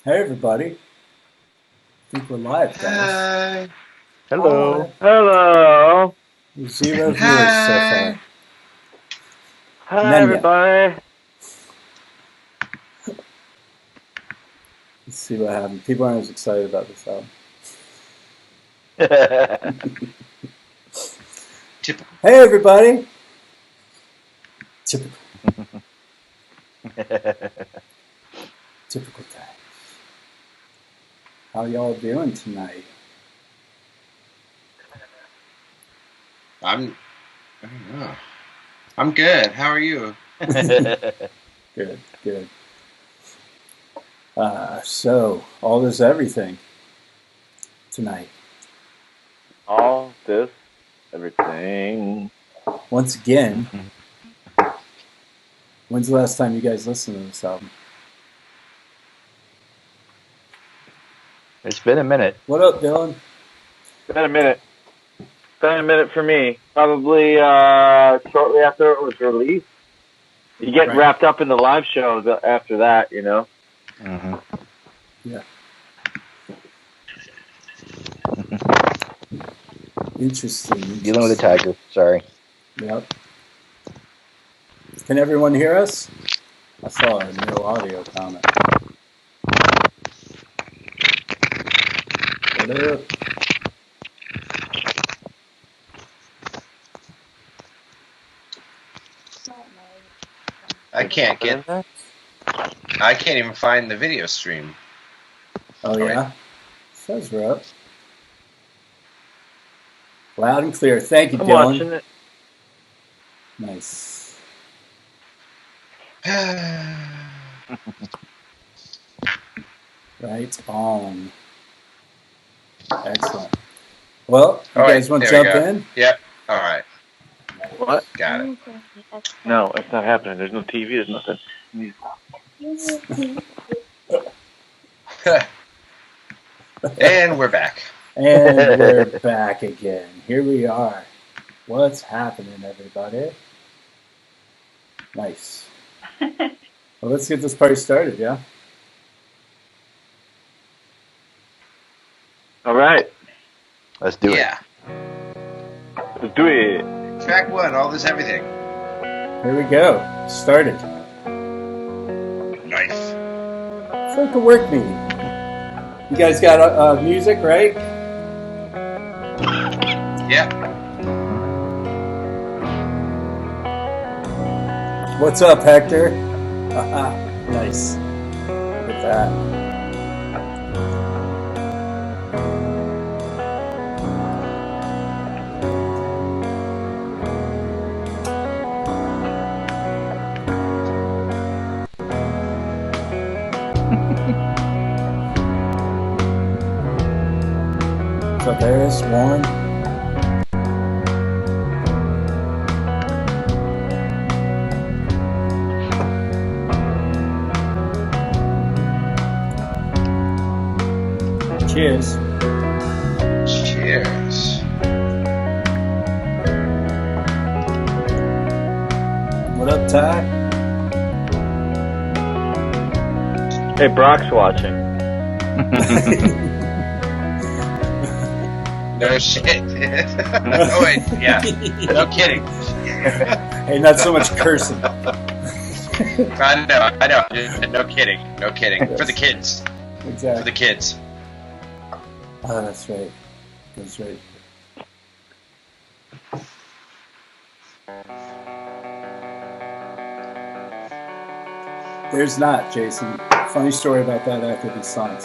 Hey everybody, I think we're live, guys. Hi. Hello. Hello. Zero viewers so far. Hi. Hi, None yet. everybody. Let's see what happens. People aren't as excited about this album. Typical. Hey everybody! Typical times. How y'all doing tonight? I don't know. I'm good. How are you? Good. So, all this everything tonight. All this, everything. Once again, when's the last time you guys listened to this album? It's been a minute. What up, Dylan? Been a minute. Been a minute for me. Probably shortly after it was released. You get Right. wrapped up in the live shows after that, you know? Mm-hmm. Yeah. Interesting. Dealing with a tiger. Sorry. Yep. Can everyone hear us? I saw a no audio comment. What up? I can't even find the video stream. Oh, All yeah? right. Says we're up. Loud and clear. Thank you, I'm Dylan. watching it. Nice. Right on. Excellent. Well, you guys want to jump in? Yep. All right. What? Got it. No, it's not happening. There's no TV. There's nothing. And we're back. And we're back again. Here we are. What's happening, everybody? Nice. Well, let's get this party started, yeah? All right. Let's do it. Yeah. Let's do it. Track one. All this everything. Here we go. Started. Knife. It's like a work meeting. You guys got music, right? Yeah. What's up, Hector? Nice. Look at that. What's up, Harris? Warren? Cheers. Cheers. What up, Ty? Hey, Brock's watching. No shit. Oh wait. Yeah. No kidding. Hey, not so much cursing. I know. No kidding. Yes. For the kids. Exactly. For the kids. Oh, that's right. That's right. There's not, Jason. Funny story about that after these songs.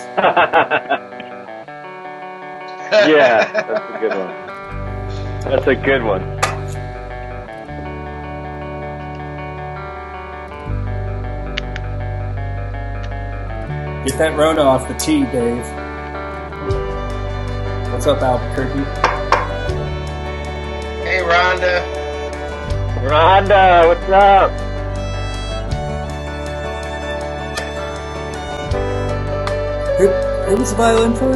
Yeah, that's a good one. That's a good one. Get that Rona off the tee, Dave. What's up, Albuquerque? Hey, Rhonda. Rhonda, what's up? Who was the violin for?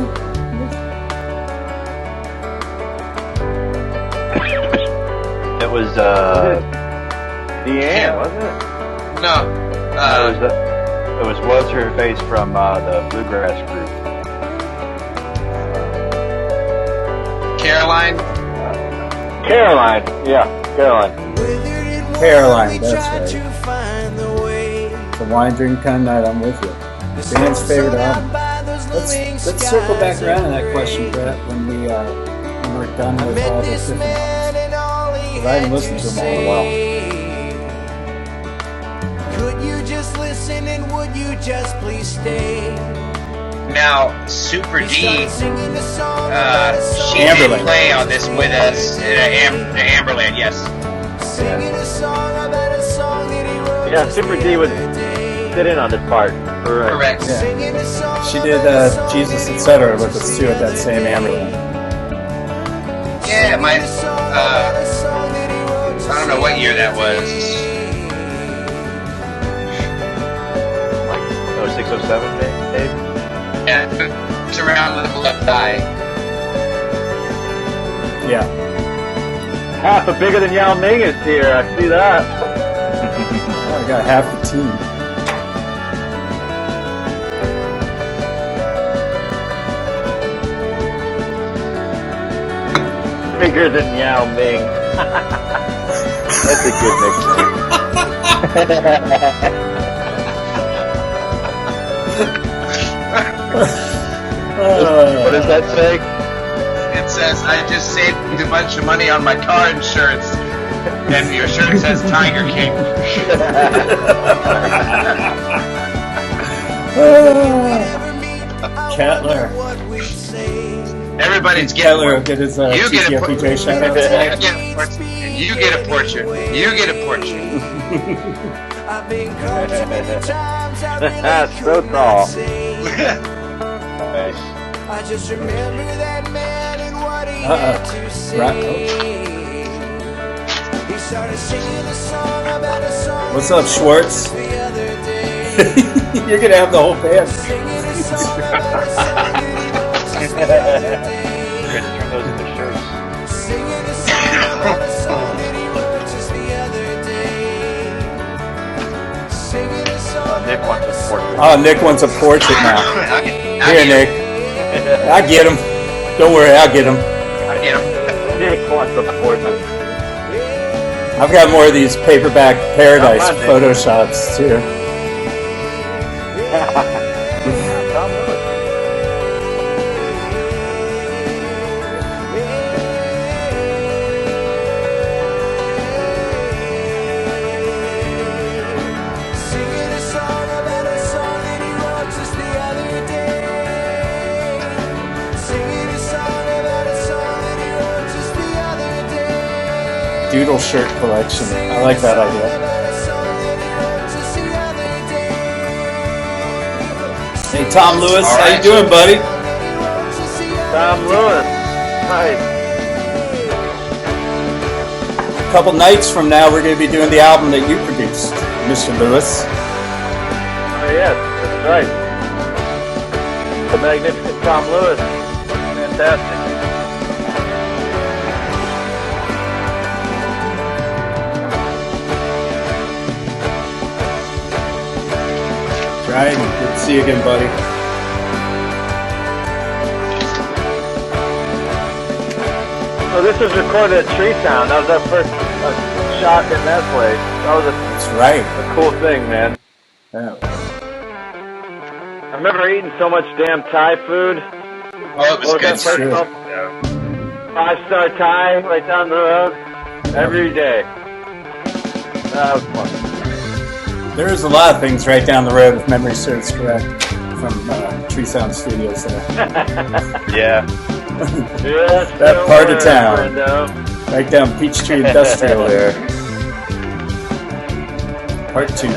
It was Deanne, wasn't it? No. It was What's Her Face from the Bluegrass Group. Caroline? Caroline. Yeah, Caroline. Caroline, that's right. The wine drink kind of night, I'm with you. Dan's favorite album. Let's circle back around to that question, Brett, when we're done with all the different albums. Because I haven't listened to them all in a while. Could you just listen and would you just please stay? Now, Super D, she did Amberland. play on this with us at Amberland, yes. Yeah, Super D would sit in on this part. Correct. Yeah. She did Jesus, etc. with us too at that same Amberland. Yeah, I don't know what year that was. Like 06, 07, maybe? Yeah, it's around Level Up Die. Yeah. Half a bigger than Yao Ming is here. I see that. I got half the team. Bigger than Yao Ming. That's a good What does that say? It says, I just saved a bunch of money on my car insurance. And your shirt says Tiger King. Kettler. Everybody's Kettler will getting get his You get a TTFPJ shout out tonight. You get a portrait. You get a portrait. That's so tall. Nice. I just remember that man and what he had to say. He started singing a song about a song. What's up, Schwartz? The other day. You're gonna have the whole band. Singing a song about a song that he wrote just the other day. We're going to turn those into shirts. Singing a song about a song that he wrote just the other day. Singing a song Nick wants a portrait. Oh, Nick wants a portrait now. Here, Nick. I get him. Don't worry, I'll get him. I get him. Nick wants a portrait. I've got more of these paperback paradise Come on, Nick. photoshops too. Tom Lewis. Singing a song about a song that he wrote just the other day. Singing a song about a song that he wrote just the other day. Doodle shirt collection. I like that idea. About a song that he wrote just the other day. Hey, Tom Lewis, All how you right. doing, buddy? Tom Lewis. Nice. A couple nights from now, we're going to be doing the album that you produced, Mr. Lewis. Oh, yes, that's right. The magnificent Tom Lewis. Fantastic. Right? Good to see you again, buddy. So this was recorded at Tree Sound. That was our first shot in that place. That was That's right. a cool thing, man. Yeah. I remember eating so much damn Thai food. Oh, it was What good. was that place Sure. called? Yeah. 5-Star Thai right down the road. Every day. That was fun. There is a lot of things right down the road, if memory serves correct, from Tree Sound Studios there. Yeah. Yes, That part of town. Brendo. Right down Peachtree Industrial there. Part 2.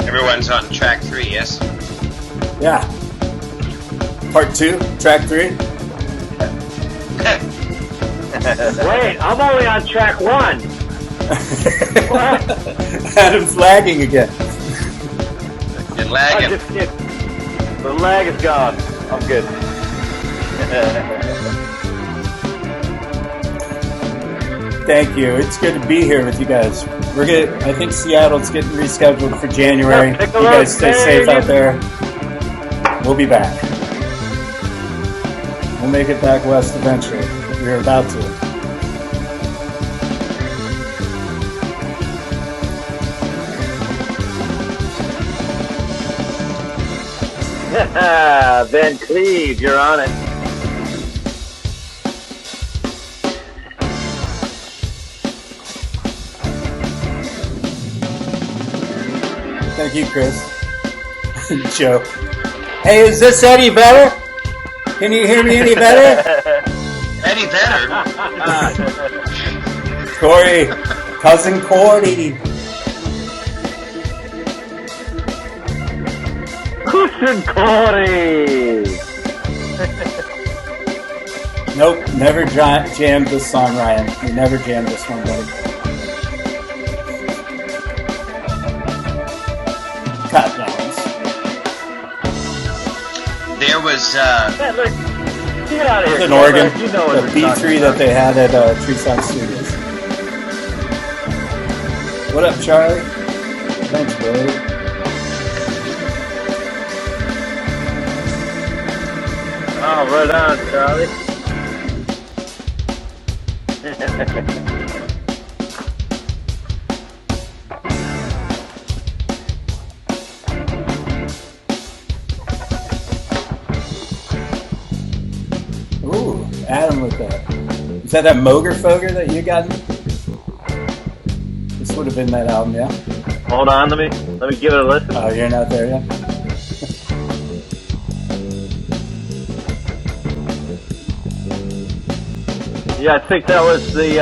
Everyone's on track 3, yes? Yeah. Part 2, track 3. Wait, I'm only on track 1. What? Adam's lagging again. You're I lagging. just get The lag is gone. I'm good. Thank you. It's good to be here with you guys. I think Seattle's getting rescheduled for January. You guys stay safe out there. We'll be back. We'll make it back west eventually. We're about to. Van Cleve, you're on it. Thank you, Chris. Joe. Hey, is this Eddie better? Can you hear me any better? Eddie better. Corey. Cousin Corey. Cousin Corey. Nope, never jammed this song, Ryan. We never jammed this one, buddy. Cut downs. There was Yeah, look, get out of here. An organ, You know what the we're talking B3 that they had at Treeside Studios. What up, Charlie? Thanks, bro. Oh, right on, Charlie. Ooh, Adam with that. Is that Moger Foger that you got? This would have been that album, yeah? Hold on, let me give it a listen. Oh, you're not there yet? Yeah, I think that was the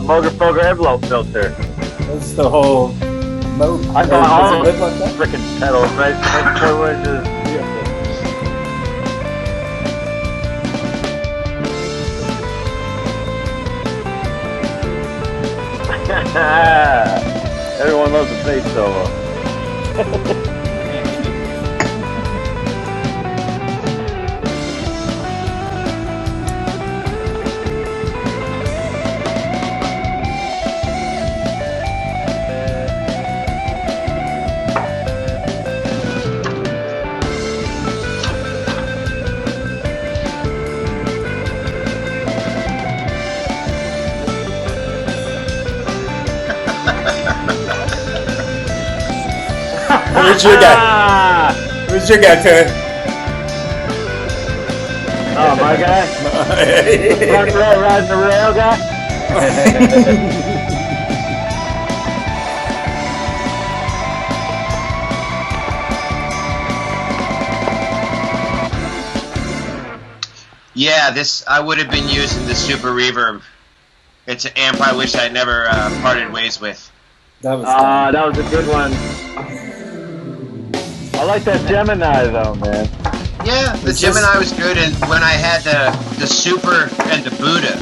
Moger Foger envelope filter. That's the whole mode. I thought all does it look like that? frickin' pedals right forward to Everyone loves the bass solo. Where's your guy? Where's your guy, Terry? Oh, my guy? Riding the rail guy? Yeah, I would have been using the Super Reverb. It's an amp I wish I never parted ways with. That was that was a good one. I like that Gemini though, man. Yeah, the Gemini was good, and when I had the Super and the Buddha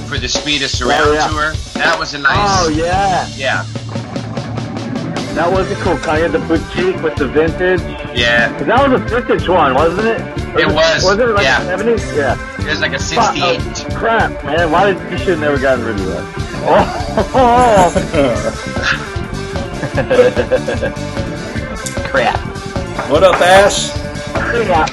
for the Speed of Surround tour, that was a nice. Oh yeah. Yeah. That was a cool. Kind of the boutique with the vintage. Yeah. 'Cause that was a vintage one, wasn't it? It was. Wasn't it like Yeah. the 70s? Yeah. It was like a 68. Oh, crap, man. Why did you should have never gotten rid of that? Oh. Crap. What up, Ash? Crap.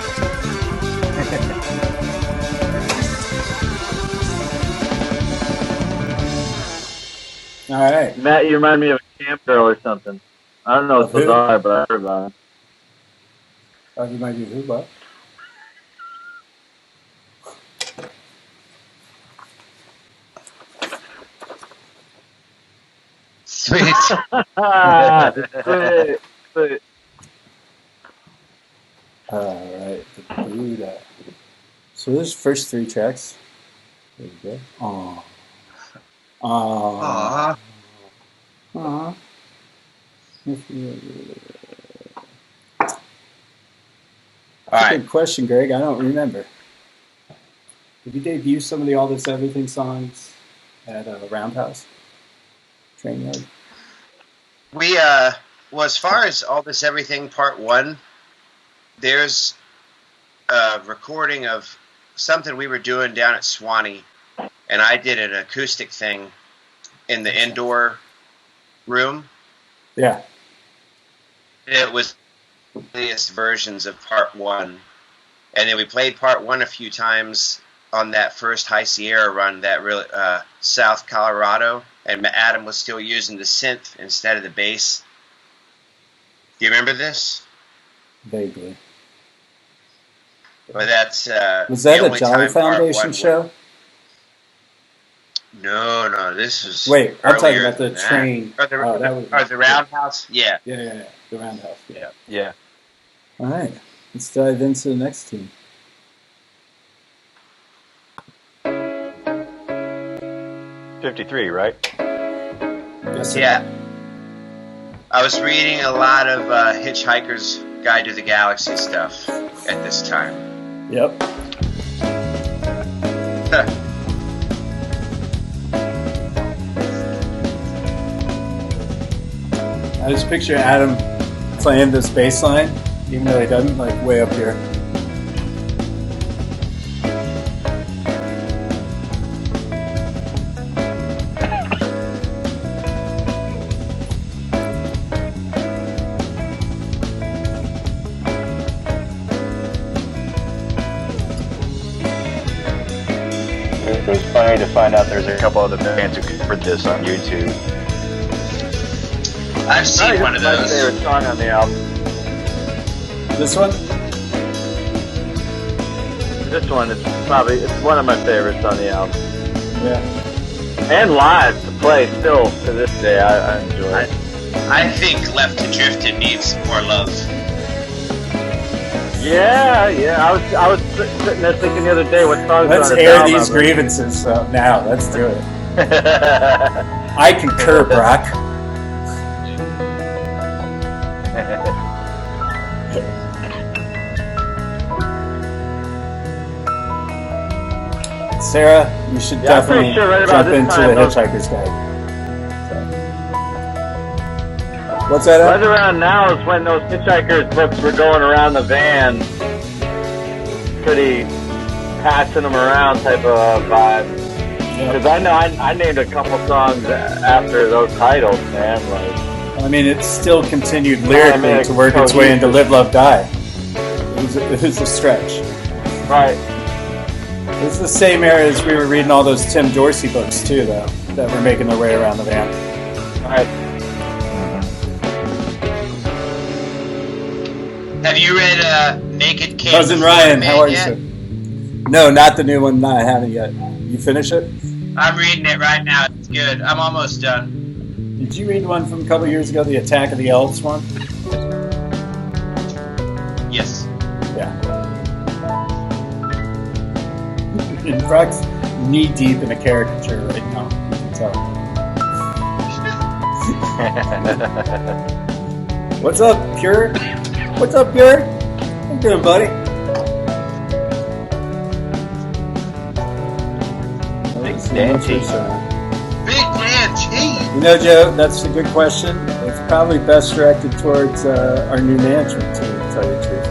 All right. Matt, you remind me of a camp girl or something. I don't know if those are, but I heard about it. Oh, you might be who, what? Sweet. Sweet. All right. The Buddha. So there's first three tracks. There you go. Aww. Aww. Aww. All right. Good question, Greg. I don't remember. Did you debut some of the All This Everything songs at Roundhouse Train Yard? We well, as far as All This Everything Part 1, there's a recording of something we were doing down at Swanee, and I did an acoustic thing in the indoor room. Yeah. It was various versions of part 1. And then we played part 1 a few times on that first High Sierra run, that really South Colorado, and Adam was still using the synth instead of the bass. Do you remember this? Vaguely. Well, that's was that the a Jolly Foundation show? No, this was. Wait, I'm talking about the that. train. Or the Roundhouse? Yeah. Yeah, the Roundhouse. Yeah. All right, let's dive into the next team. '53, right? Yes, yeah. I was reading a lot of Hitchhiker's Guide to the Galaxy stuff at this time. Yep. I just picture Adam playing this bass line, even though he doesn't, like way up here. It was funny to find out there's a couple other bands who covered this on YouTube. I've seen one of those. My favorite song on the album. This one? This one is probably one of my favorites on the album. Yeah. And live to play still to this day, I enjoy it. I think Left to Drifted needs more love. Yeah. I was sitting there thinking the other day what songs Let's on the air album. these grievances now. Let's do it. I concur, Brock. Sarah, you should definitely sure right jump into the Hitchhiker's Guide. So. What's that? Right around now is when those Hitchhiker's books were going around the van, pretty passing them around type of vibe. Because I know I named a couple songs after those titles, man. Like, I mean, it still continued lyrically to work its way into Live, Love, Die. It was a stretch. Right. It's the same era as we were reading all those Tim Dorsey books, too, though, that were making their way around the van. Right. Have you read Naked King? Cousin Ryan, how are you, sir? No, not the new one. No, I haven't yet. You finish it? I'm reading it right now. It's good. I'm almost done. Did you read one from a couple years ago, the Attack of the Elves one? Yes. Yeah. And Brock's knee-deep in a caricature right now. You can tell. What's up, Pure? What's up, Pure? How you doing, buddy? Big Dan T. Big Dan T. You know, Joe, that's a good question. It's probably best directed towards our new management team, to tell you the truth.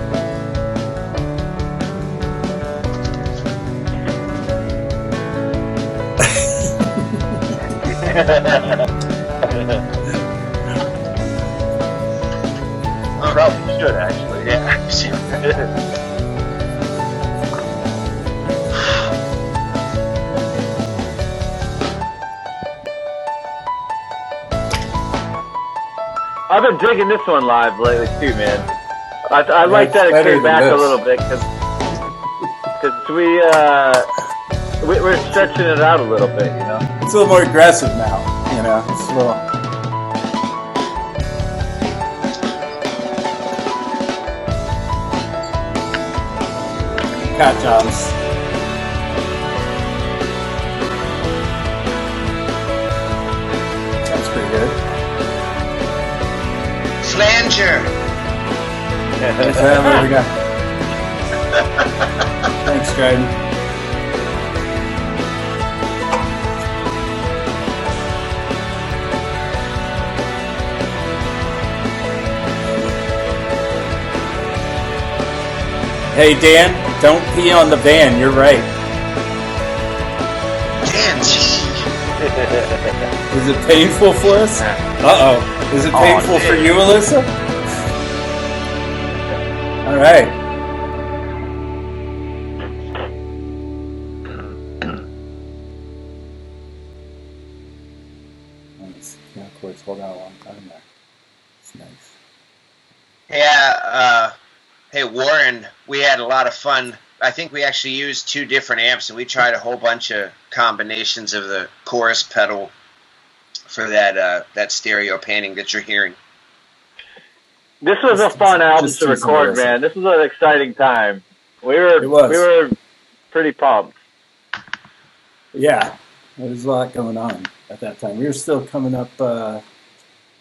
Probably should, actually. Yeah. I've been digging this one live lately too, man. I like that it better came than back this. a little bit because we're stretching it out a little bit, you know. It's a little more aggressive now, you know. It's a little. Cat jobs. That's pretty good. Flanger. There we go. Thanks, Dryden. Hey, Dan, don't pee on the van. You're right. Dan, Is it painful for us? Uh-oh. Is it painful for you, Alyssa? All right. Nice. Yeah, of course. Hold on a long time there. It's nice. Yeah, hey, Warren, we had a lot of fun. I think we actually used 2 different amps, and we tried a whole bunch of combinations of the chorus pedal for that stereo panning that you're hearing. This was a fun album to record, man. This was an exciting time. We were pretty pumped. Yeah, there was a lot going on at that time. We were still coming up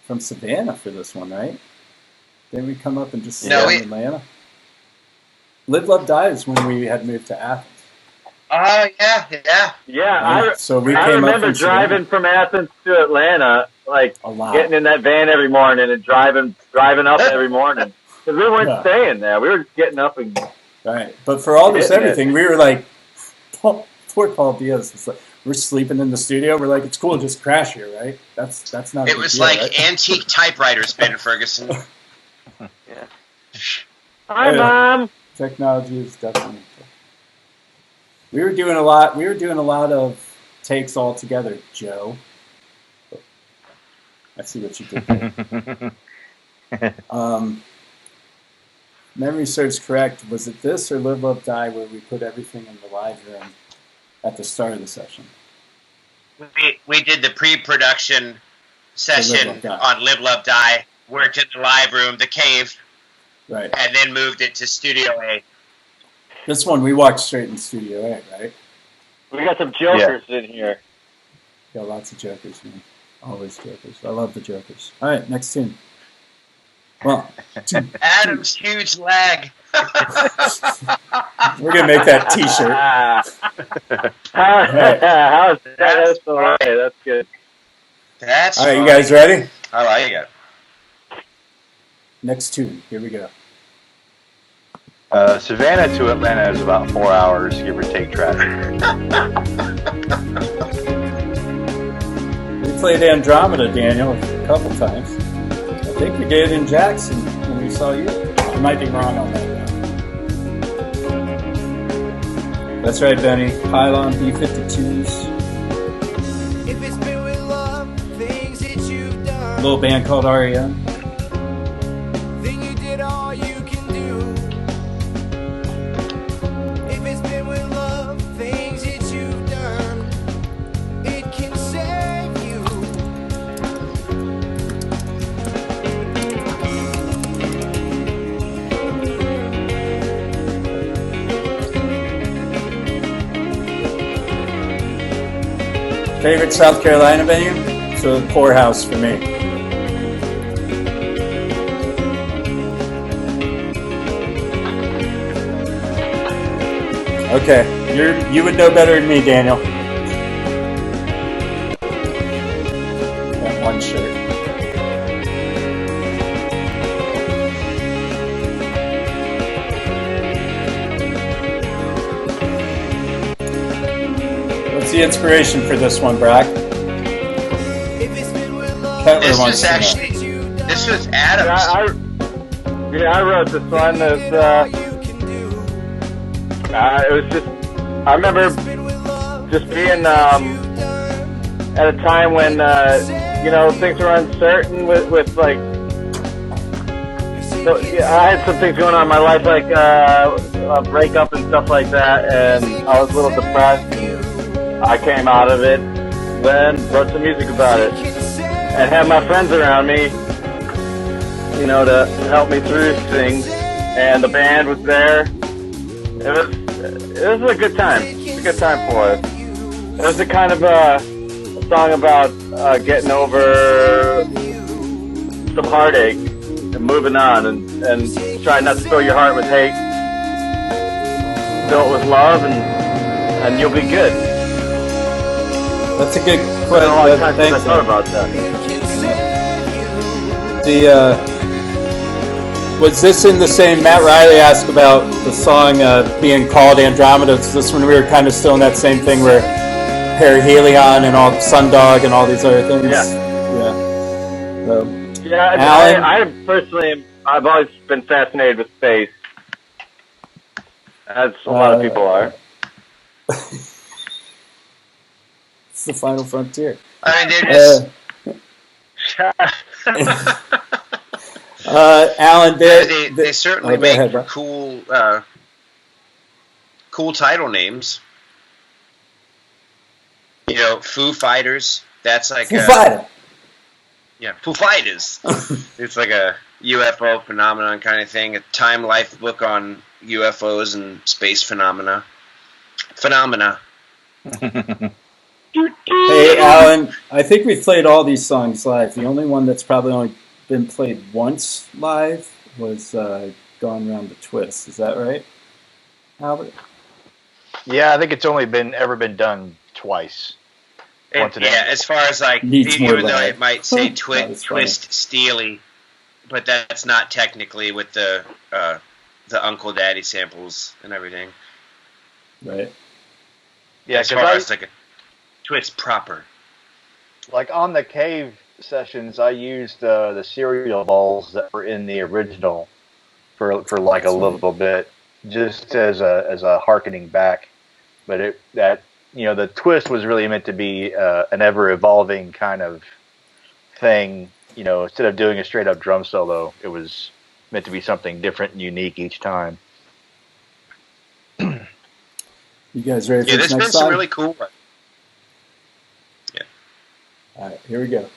from Savannah for this one, right? Didn't we come up and just stay in Atlanta? Live, Love, Die is when we had moved to Athens. Yeah. Yeah, so we I came remember up driving from Athens to Atlanta, like getting in that van every morning and driving up every morning. Because we weren't staying there. We were just getting up and... Right. But for all this everything, we were like, poor Paul Diaz. It's like, we're sleeping in the studio. We're like, it's cool, just crash here, right? That's not. It was like antique typewriters, Ben Ferguson. Yeah. Hi, Mom. Technology is definitely. We were doing a lot. We were doing a lot of takes all together, Joe. I see what you did there. Memory serves correct. Was it this or Live, Love, Die where we put everything in the live room at the start of the session? We did the pre-production session on Live, Love, Die. Worked in the live room, the cave, right, and then moved it to Studio A. This one we walked straight in Studio A, right? We got some jokers in here. Got lots of jokers, man. Always jokers. I love the jokers. All right, next tune. Well, Adam's huge lag. We're gonna make that T-shirt. How's that? That's all right. That's good. That's all right. You guys ready? I like it. Next tune. Here we go. Savannah to Atlanta is about 4 hours, give or take traffic. We played Andromeda, Daniel, a couple times. I think we did in Jackson when we saw you. I might be wrong on that. That's right, Benny. Pylon B-52s. If it's been with love, things that you've done. A little band called REM. Then you did all you can do. If it's been with love, things that you've done, it can save you. Favorite South Carolina venue? So the Poorhouse for me. Okay, you would know better than me, Daniel. That one shirt. What's the inspiration for this one, Brock? This was actually, this was Adam's. I wrote this one. It was just, I remember just being at a time when things were uncertain with like. So, I had some things going on in my life, like a breakup and stuff like that, and I was a little depressed. I came out of it, then wrote some music about it, and had my friends around me, to help me through things. And the band was there. It was a good time. It was a good time for us. It was a kind of a song about getting over some heartache and moving on, and trying not to fill your heart with hate. Fill it with love, and you'll be good. That's a good question. Thanks. I thought about that. Was this in the same? Matt Riley asked about the song being called Andromeda. Was this when we were kind of still in that same thing where Perihelion and all Sundog and all these other things? Yeah. So, Yeah, Alan? I personally, I've always been fascinated with space, as a lot of people are. It's the final frontier. I mean, they're just... Alan, they certainly make ahead, cool title names. You know, Foo Fighters. That's like Foo Fighters. Yeah, Foo Fighters. It's like a UFO phenomenon kind of thing. A Time Life book on UFOs and space phenomena. Hey, Alan, I think we've played all these songs live. The only one that's probably only been played once live was Gone Round the Twist. Is that right, Albert? Yeah, I think it's only ever been done twice. Yeah, as far as like, Needs more even though live. it might say That Twist Steely, but that's not technically with the Uncle Daddy samples and everything. Right. Yeah, as far as like a Twist proper. Like on the Cave sessions, I used the cereal bowls that were in the original for like a little bit, just as a harkening back. But the Twist was really meant to be an ever evolving kind of thing. You know, instead of doing a straight up drum solo, it was meant to be something different and unique each time. You guys ready for Yeah, this there's next been song? some really cool ones. Yeah. All right, here we go.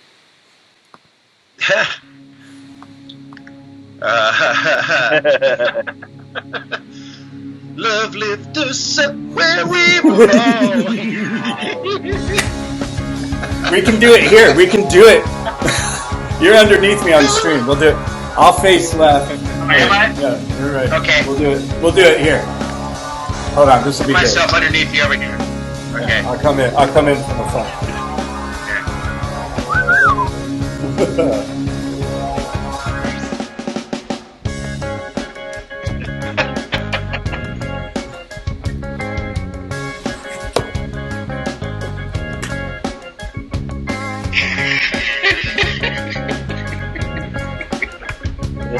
Love lift us up where we belong. We can do it here. We can do it. You're underneath me on the stream. We'll do it. I'll face left. Am I? Yeah, you're right. Okay. We'll do it. We'll do it here. Hold on. This will be Myself underneath you over here. good. Okay. I'll come in from the front.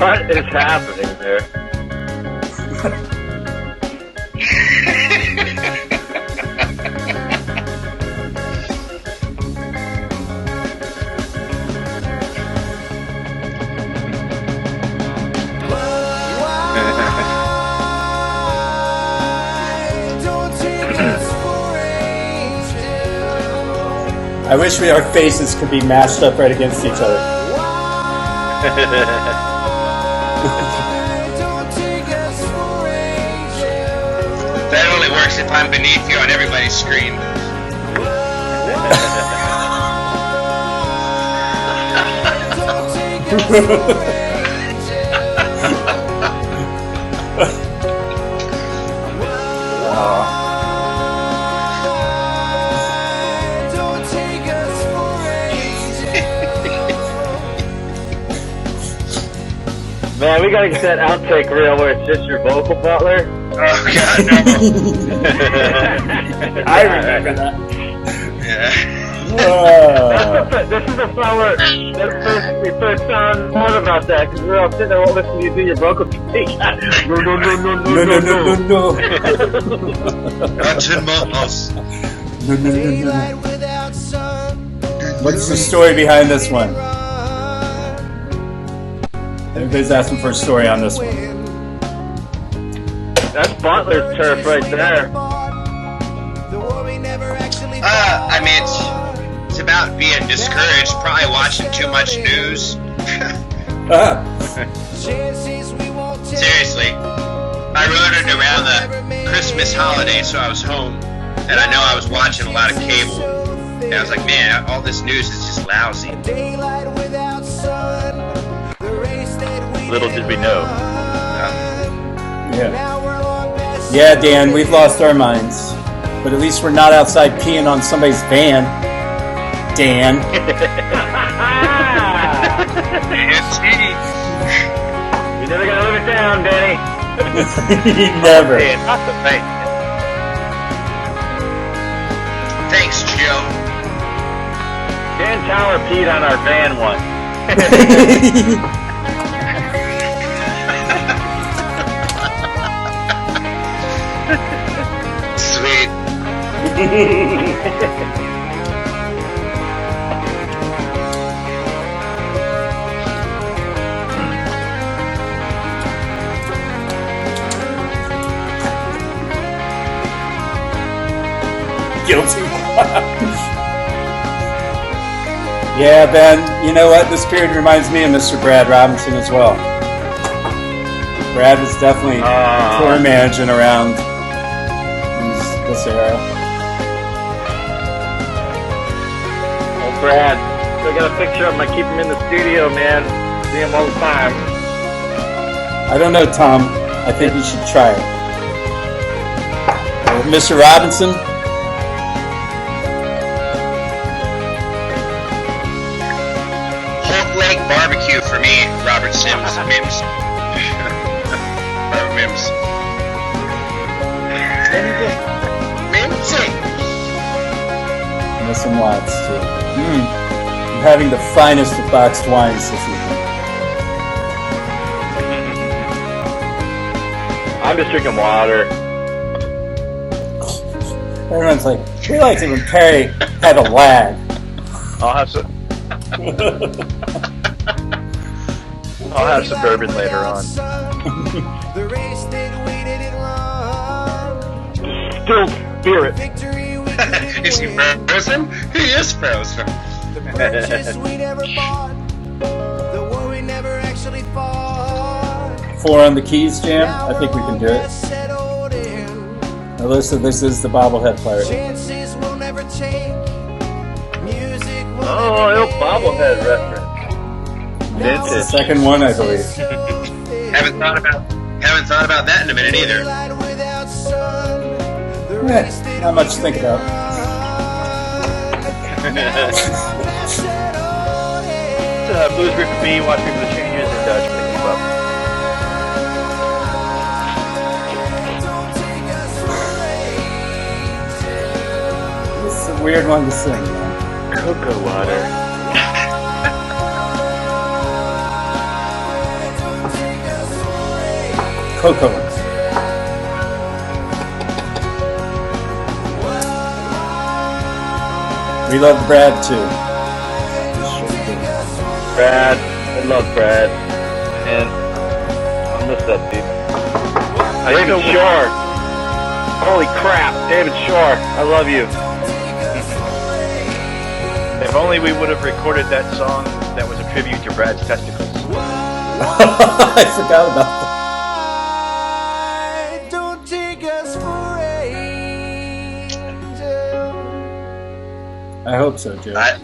What is happening there? I wish our faces could be mashed up right against each other. That only works if I'm beneath you on everybody's screen. Man, we gotta get that outtake reel where it's just your vocal butler. Oh God, no. I remember that. Yeah. This is the song where we first found out about that because we were all sitting there listening to you do your vocal take. No. No. Not in my house. No. What's the story behind this one? Everybody's asking for a story on this one. That's Butler's turf right there. I mean, it's about being discouraged, probably watching too much news. Seriously. I wrote it around the Christmas holiday, so I was home, and I know I was watching a lot of cable. And I was like, man, all this news is just lousy. Little did we know. Yeah, Dan, we've lost our minds. But at least we're not outside peeing on somebody's van. Dan. never gonna live it down, Danny. Never. Man, not the thing. Thanks, Joe. Dan Tower peed on our van once. Sweet. Guilty. Yeah, Ben, you know what? This period reminds me of Mr. Brad Robinson as well. Brad was definitely tour managing around this era. Oh, Brad. Still got a picture of him. I keep him in the studio, man. See him all the time. I don't know, Tom. I think you should try it. Mr. Robinson? Hulk Lake Barbecue for me, Robert Sims. Mims. Or Mims. Mimsy. And some lots, too. I'm having the finest of boxed wines this evening. I'm just drinking water. Everyone's like, we liked it when Perry had a lag. I'll have some bourbon later on. The race that we didn't run. Still spirit. Victory we couldn't Is he win. frozen? He is frozen. The purchase we never bought. The war we never actually fought. 4 on the keys, Jam. I think we can do it. Alyssa, this is the bobblehead pirate. Chances will never take. Music will Oh, never little bobblehead reference. It's the second one, I believe. Haven't thought about that in a minute either. Light without sun. The Eh, race that not much to we think couldn't about. run. Now that's that old head. Blues Group for me, watch me for the changes, and Dutch pick them up. Don't take us for angels. It's a weird one to sing, man. Cocoa water. Don't take us for angels. Coco. We love Brad, too. Brad. I love Brad. And I miss that dude. David Shore. Holy crap. David Shore. I love you. If only we would have recorded that song that was a tribute to Brad's testicles. I forgot about that. Don't take us for angels. I hope so, Joe. I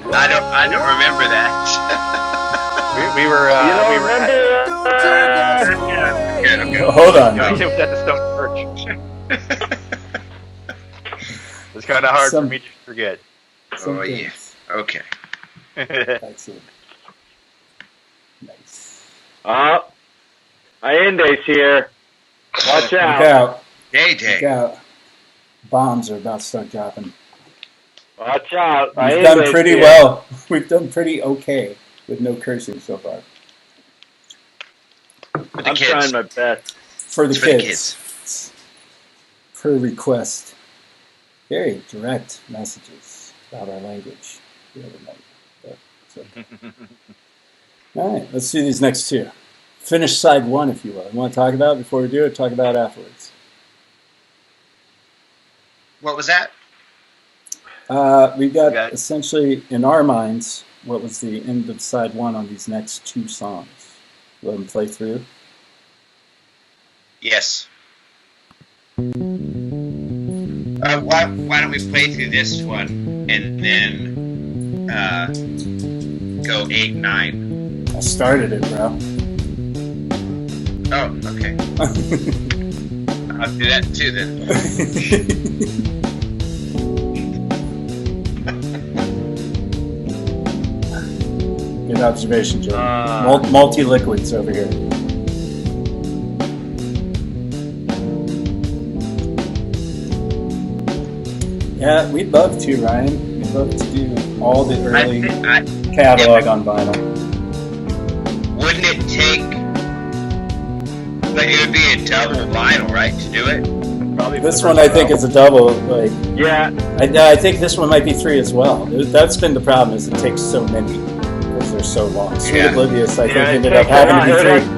don't remember that. We were. You don't we were remember? Don't take us for Good, okay. Hold on. No, it was at the Stone Church. It's kind of hard Some- for me to forget. Some Oh, yeah. things. Okay. Excellent. Nice. Allende's here. Watch Look out. out. Day Look day. out. Bombs are about to start dropping. Watch out. We've done Allende's pretty here. well. We've done pretty okay with no cursing so far. For the I'm kids. trying my best. For the It's for the kids. Per request. Very direct messages about our language the other night. But it's okay. All right, let's do these next two. Finish side one, if you will. You want to talk about it before we do it? Talk about it afterwards. What was that? We got Got it. essentially, in our minds, what was the end of side one on these next two songs. Let them play through. Yes. Why don't we play through this one and then go 8, 9? I started it, bro. Oh, okay. I'll do that too then. Good observation, Joe. Uh, Multi-liquids over here. Yeah, we'd love to, Ryan. We'd love to do all the early I catalog on vinyl. wouldn't it take? Like it would be a double vinyl, right, to do it? Probably This one I think is a double. Like, Yeah. I think this one might be 3 as well. That's been the problem, is it takes so many because they're so long. Sweet Yeah. Oblivious, I think, Yeah, it ended up takes a having lot. to be It 3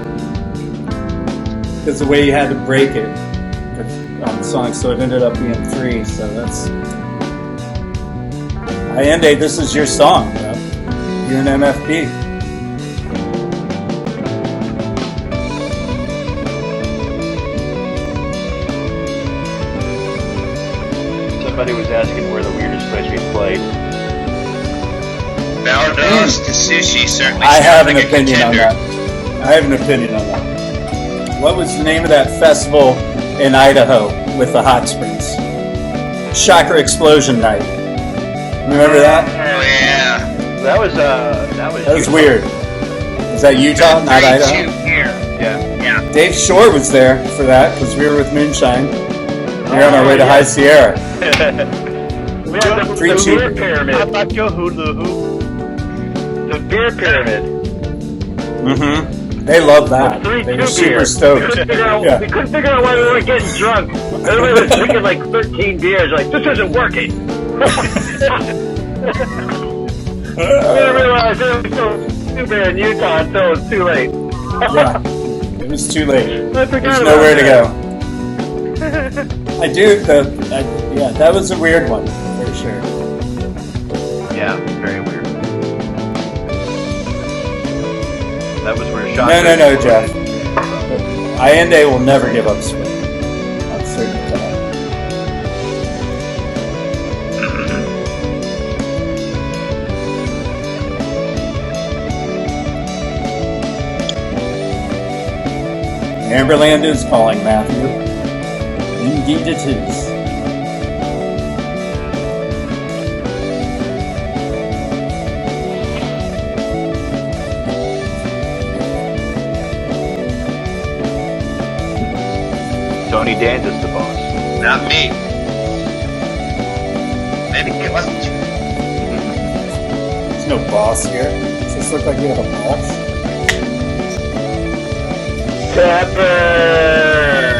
because the way you had to break it on the song, so it ended up being 3. So that's. Allende, this is your song, bro. You're an MFB. Somebody was asking where the weirdest place we played. Valdo's to Sushi certainly I sounds have like an a opinion on contender. that. I have an opinion on that. What was the name of that festival in Idaho with the hot springs? Chakra Explosion Night. Remember that? Oh yeah. That was That was Utah. weird. Was that Utah, not 32 Idaho? here. Yeah. Yeah. Dave Shore was there for that because we were with Moonshine. We were on our way to yeah. High Sierra. We had the Free beer cheap. How pyramid. about your hula hoop? The beer pyramid. Mm-hmm. They loved that. The They were 3-2 super beer. stoked. We couldn't figure out why we weren't getting drunk. Everybody was drinking like 13 beers. Like, this isn't working. We didn't realize there was no beer in Utah until it was too late. Yeah, it was too late. I forgot There's about nowhere to that. go. Yeah, that was a weird one for sure. Yeah, very weird. That was where Sean. No, Jeff. Allende will never give up swing. I'm certain of that. Amberland is calling, Matthew. Indeed it is. Tony Danza's the boss. Not me. Maybe it wasn't you. There's no boss here. Does this look like we have a boss? Pepper!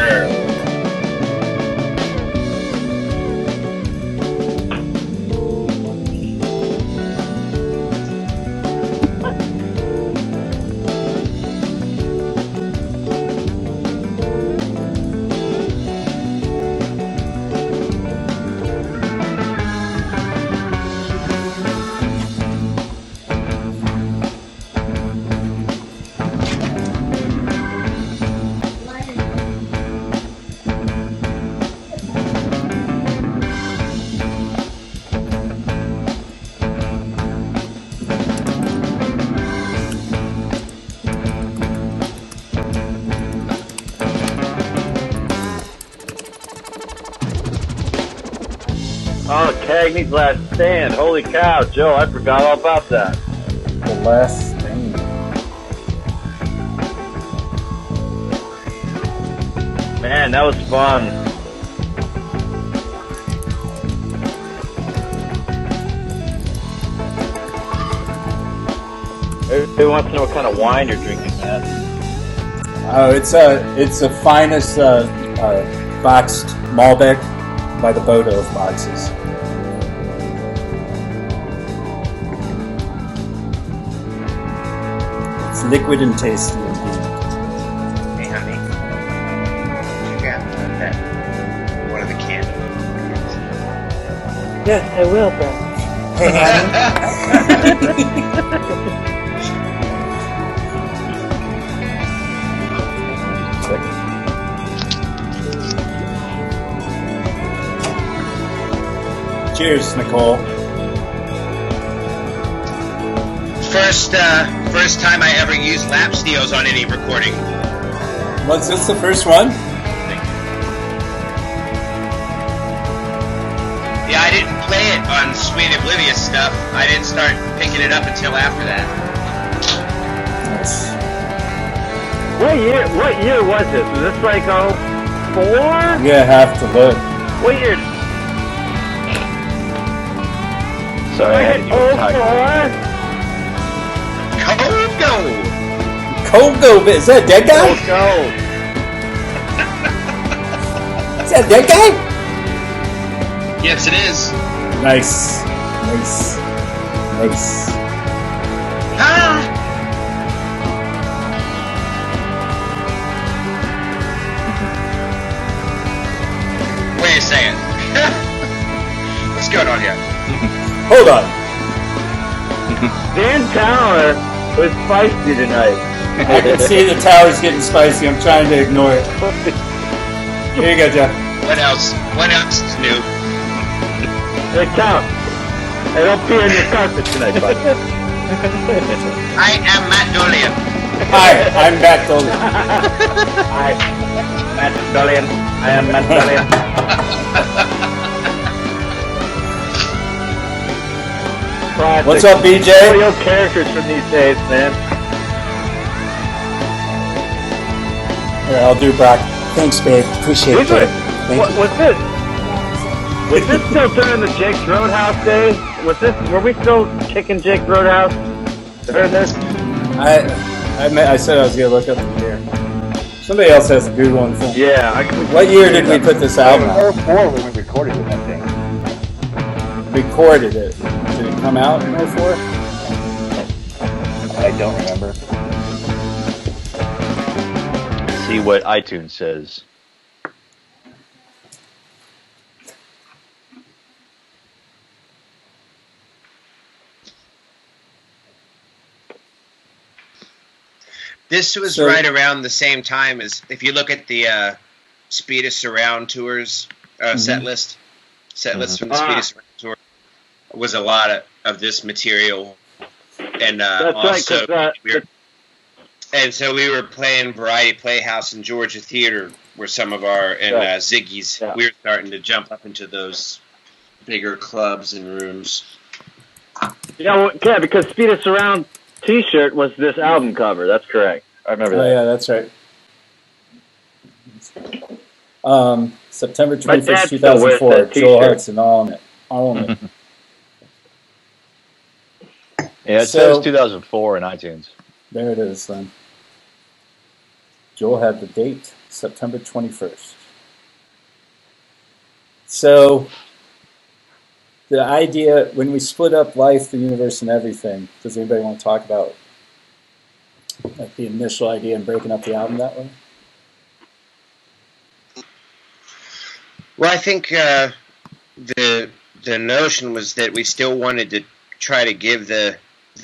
Oh, Cagney's Last Stand. Holy cow, Joe, I forgot all about that. The last thing. Man, that was fun. Everybody wants to know what kind of wine you're drinking, man. Oh, it's the finest boxed Malbec by the Bodo of boxes. It's liquid and tasty indeed. Hey, honey. You got that. One of the candles. Yes, I will, bro. Hey, cheers, Nicole. First time I ever used lap steels on any recording. Was this the first one? Yeah, I didn't play it on Sweet Oblivious stuff. I didn't start picking it up until after that. Nice. What year was this? Was this like 04? I'm gonna have to look. What year? Sorry, I had to do a typo. Kogo, is that that guy? Is that that guy? Yes, it is. Nice. Ah! Wait a second. What's going on here? Hold on. Dan Tower was spicy tonight. I can see the tower's getting spicy. I'm trying to ignore it. Here you go, Jeff. What else? What else is new? Hey, Tom. Hey, don't pee on your carpet tonight, bud. I am Matt Dolian. Hi, I'm Matt Dolan. Hi, Matt Dolian. I am Matt Dolian. Classic. What's up, BJ? Real characters from these days, man. Here, I'll do Brock. Thanks, babe. Appreciate it. What's this? Was this still during the Jake's Roadhouse days? Were we still kicking Jake's Roadhouse? During this? I said I was gonna look up the year. Somebody else has a good one for me. Yeah. What year did we put this album out? 04 when we recorded it, I think. Recorded it. Did it come out in 04? I don't remember. See what iTunes says. This was right around the same time as, if you look at the Speed of Surround tours set list from the Speed of Surround tour, was a lot of this material, and also and so we were playing Variety Playhouse and Georgia Theater, where some of our Ziggy's. Yeah. We were starting to jump up into those bigger clubs and rooms. Yeah, because Speed of Surround T-shirt was this album cover. That's correct. I remember that. Oh yeah, that's right. September 21st, 2004. Joel Hudson, all in it. Yeah, it says 2004 in iTunes. There it is then. Joel had the date, September 21st. So, the idea, when we split up life, the universe, and everything, does anybody want to talk about like the initial idea and breaking up the album that way? Well, I think the notion was that we still wanted to try to give the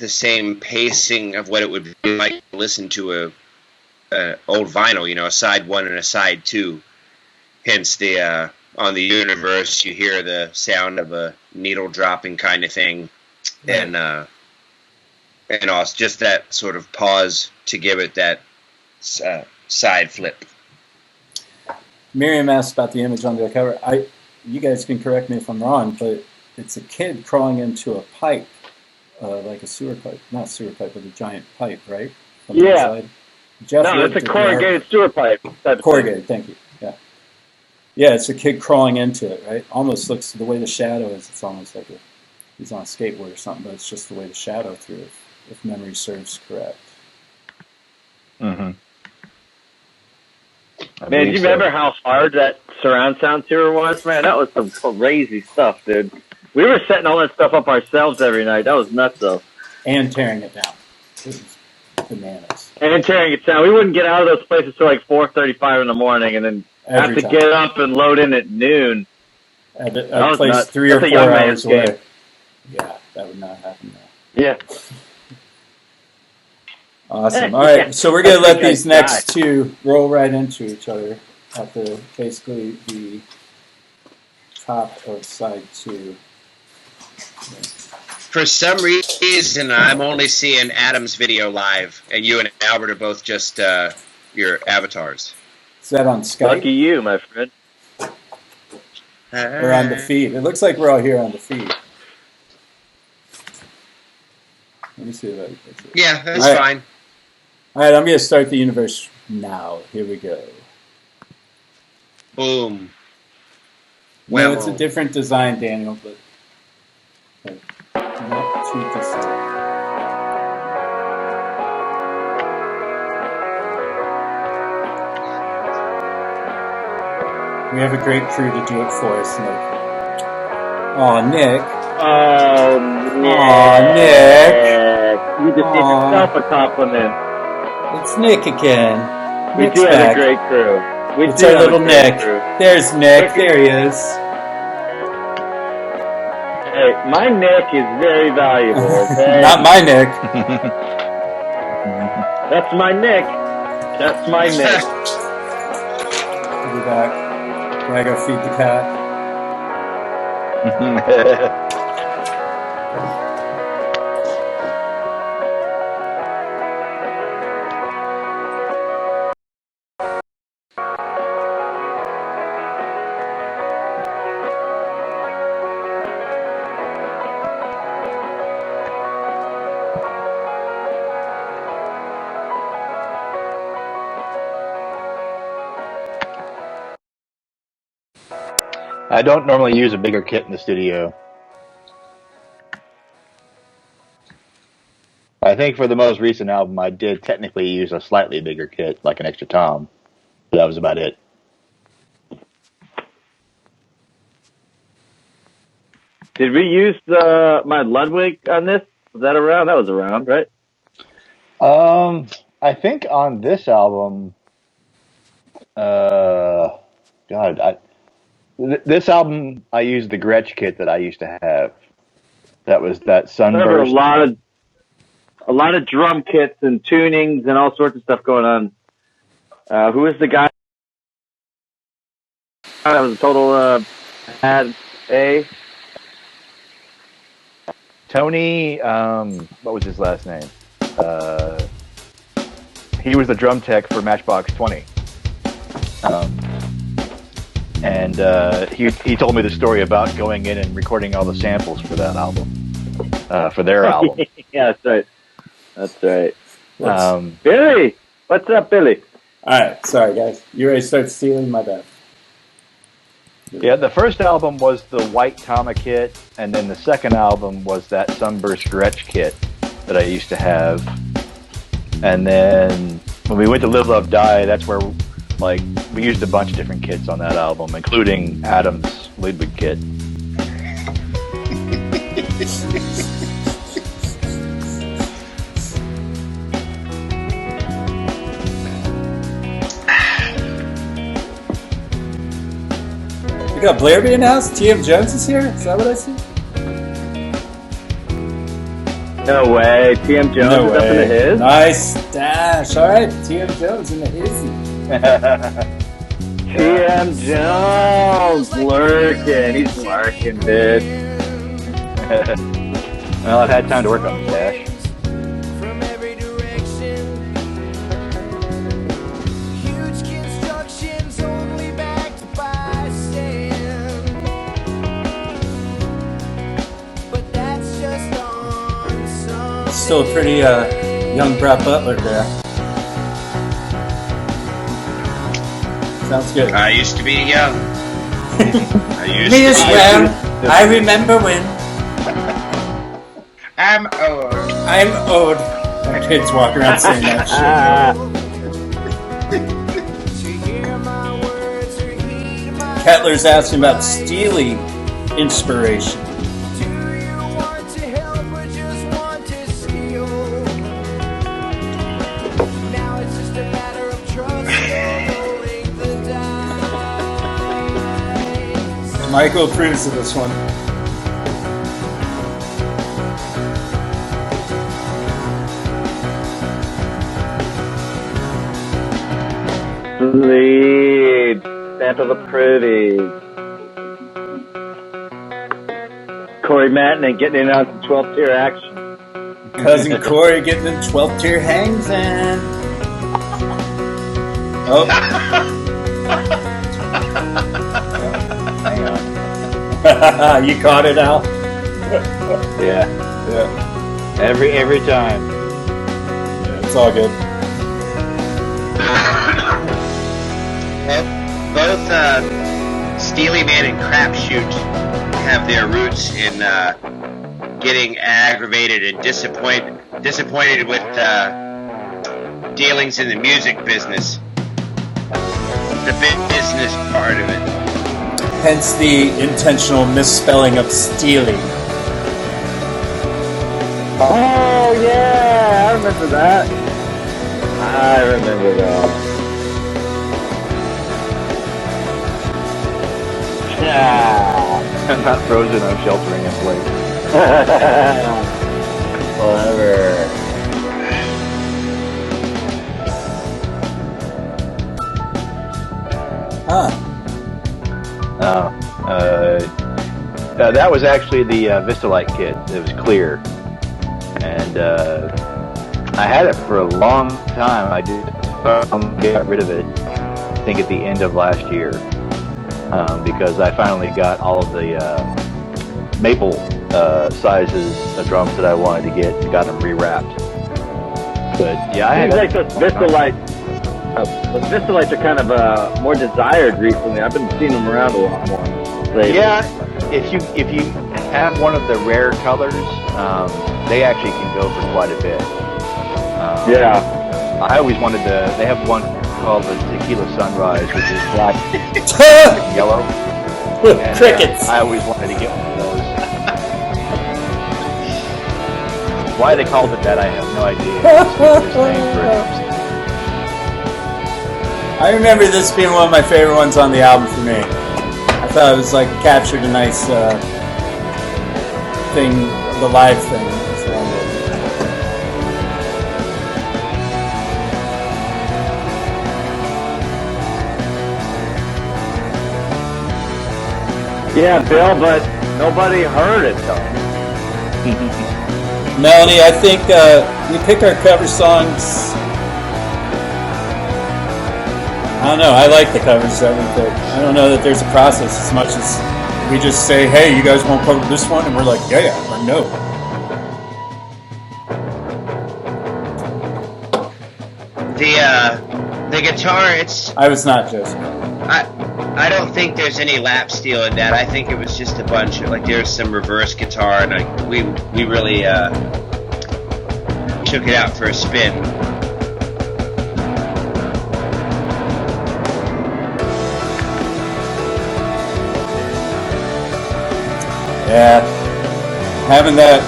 same pacing of what it would be like to listen to a old vinyl, a side one and a side two. Hence the on the universe you hear the sound of a needle dropping kind of thing, and also just that sort of pause to give it that side flip. Miriam asked about the image on the cover. You guys can correct me if I'm wrong, but it's a kid crawling into a pipe, like a sewer pipe, not sewer pipe, but a giant pipe, right? From the inside. Jeff, no, it's a corrugated sewer pipe. Corrugated, thank you. Yeah. Yeah, it's a kid crawling into it, right? Almost looks, the way the shadow is, it's almost like he's on a skateboard or something, but it's just the way the shadow through it, if memory serves correct. Mm-hmm. Man, do you remember how hard that surround sound tour was? Man, that was some crazy stuff, dude. We were setting all that stuff up ourselves every night. That was nuts, though. And tearing it down. It was bananas. And tearing it down. We wouldn't get out of those places till like 4:35 in the morning, and then have to get up and load in at noon. At a place nuts. 3 or 4 hours away. Yeah, that would not happen now. Yeah. Awesome. All right, so we're going to let these next two roll right into each other at basically the top of side 2. For some reason, I'm only seeing Adam's video live, and you and Albert are both just your avatars. Is that on Skype? Lucky you, my friend. We're on the feed. It looks like we're all here on the feed. Let me see if I can fix it. Yeah, that's fine. All right, I'm going to start the universe now. Here we go. Boom. Well, it's a different design, Daniel, but We have a great crew to do it for us, Nick. Aw, Nick. Oh, Nick. Aw, Nick. You just did yourself a compliment. It's Nick again. We Nick's do have back. a great crew. It's our little Nick. There's Nick. There he is. Hey, my Nick is very valuable, okay? Not my Nick. That's my Nick. That's my Nick. I'll be back. Gotta go feed the cat. I don't normally use a bigger kit in the studio. I think for the most recent album, I did technically use a slightly bigger kit, like an extra tom. But that was about it. Did we use my Ludwig on this? Was that around? That was around, right? I think on this album, this album I used the Gretsch kit that I used to have. That was that Sunburst. There were a lot of drum kits and tunings and all sorts of stuff going on. Who was the guy that was a total had a Tony, what was his last name? He was the drum tech for Matchbox 20. And he told me the story about going in and recording all the samples for that album, for their album. Yeah, that's right. That's right. Billy! What's up, Billy? Alright, sorry guys. You ready to start stealing? My bad. Yeah, the first album was the White Tama kit, and then the second album was that Sunburst Gretsch kit that I used to have. And then when we went to Live, Love, Die, that's where we used a bunch of different kits on that album, including Adam's Ludwig kit. We got Blair being house? TM Jones is here? Is that what I see? No way. TM Jones is up in the his? Nice stash. Alright, TM Jones in the hizzy. TM Jones lurking. He's lurking, dude. Well, I've had time to work on the stash. From every direction. Huge constructions only backed by sand. But that's just on some. Still a pretty young Brett Butler there. Sounds good. I used to be young. Me as well. I remember when. I'm old. I'm old. My kids walk around saying that shit. Kettler's asking about Steely inspiration. Do you want to help or just want to steal? Now it's just a matter of trust and rolling the dice. Michael approves of this one. Lead. Santa the Pretty. Corey Mattinen getting in on some 12th tier action. Cousin Corey getting them 12th tier hangs in. Oh. Hang on. You caught it, Al? Yeah. Every time. Yeah, it's all good. Both Steely Man and Crapshoot have their roots in getting aggravated and disappointed with dealings in the music business, the business part of it. Hence the intentional misspelling of stealing. Oh yeah, I remember that. I remember that. Yeah. I'm not frozen, I'm sheltering in place. Clever. Huh. That was actually the Vistalite kit. It was clear. And I had it for a long time. I did get rid of it, I think at the end of last year. Because I finally got all of the maple sizes of drums that I wanted to get and got them rewrapped. But yeah, I Seems had like those Vistalites. Those Vistalites are kind of more desired recently. I've been seeing them around a lot more lately. Yeah, if you have one of the rare colors, they actually can go for quite a bit. Yeah. I always wanted to. They have one called the Tequila Sunrise, which is black and yellow. And, Crickets. I always wanted to get one of those. Why they called it that, I have no idea. It's just name for it. I remember this being one of my favorite ones on the album for me. I thought it was like captured a nice thing, the live thing. So, Yeah, Bill, but nobody heard it though. Melanie, I think we pick our cover songs. I don't know. I like the covers that we pick. I don't know that there's a process as much as we just say, "Hey, you guys want to cover this one?" And we're like, "Yeah, yeah," or "No." The guitar, I was not joking. I don't think there's any lap steel in that. I think it was just a bunch of, like, there's some reverse guitar, and we really took it out for a spin. Yeah, having that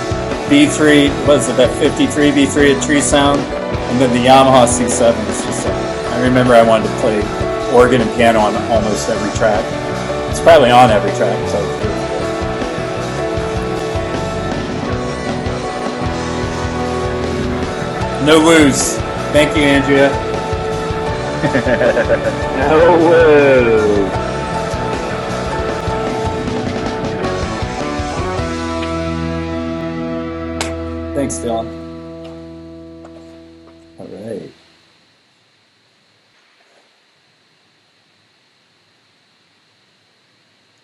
B3, was it that 53 B3 at Tree Sound, and then the Yamaha C7 is just like, I remember I wanted to play organ and piano on almost every track. It's probably on every track. So. No woos. Thank you, Andrea. No woo. Thanks, Dylan. All right.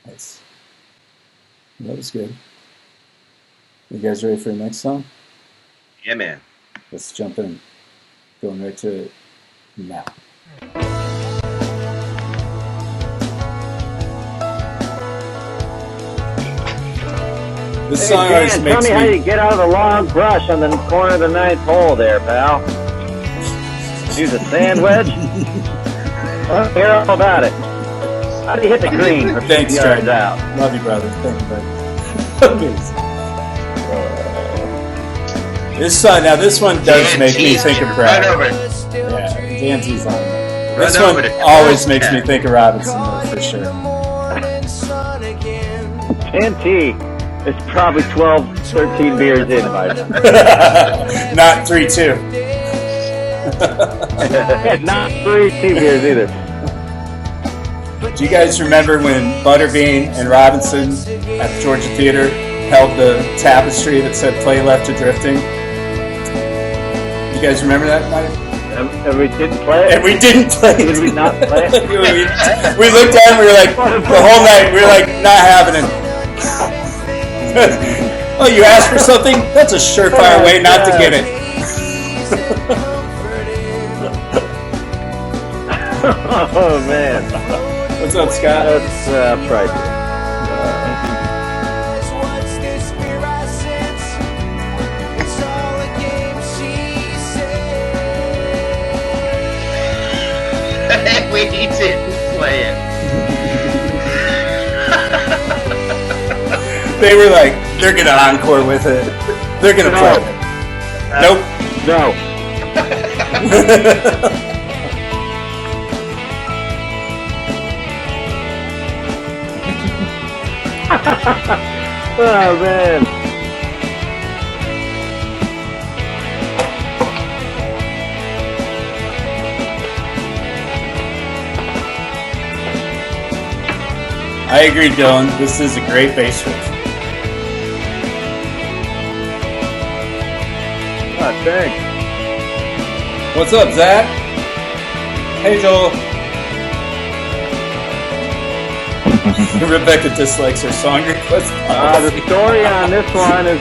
Nice. That was good. You guys ready for the next song? Yeah, man. Let's jump in. Going right to it now. This song Dan, always tell makes me how you get out of the long brush on the corner of the ninth hole there, pal. Use a sand wedge? Well, hear all about it. How do you hit the green? Thanks, yards Trey. out? Love you, brother. Thank you, brother. This song, now this one does make me think of Brad. Run over. Yeah, DNT's on there. Run This over one it. always makes me think of Robinson, though, for sure. 10T. It's probably 12, 13 beers in by now. Not 3-2. Not 3 beers either. Do you guys remember when Butterbean and Robinson at the Georgia Theater held the tapestry that said "Play Left to Drifting"? You guys remember that night? And we didn't play it? And we didn't play it. Did we not play it? we looked at it and we were like, the whole night, we were like, not happening. Oh, you asked for something? That's a surefire way not to get it. Oh, man. What's up, Scott? That's frightening. We didn't play it. They were like, they're gonna encore with it. They're gonna play it. Nope. No. Oh man. I agree, Dylan. This is a great bass riff. Oh, thanks. What's up, Zach? Hey, Joel. Rebecca dislikes her song request. The story on this one is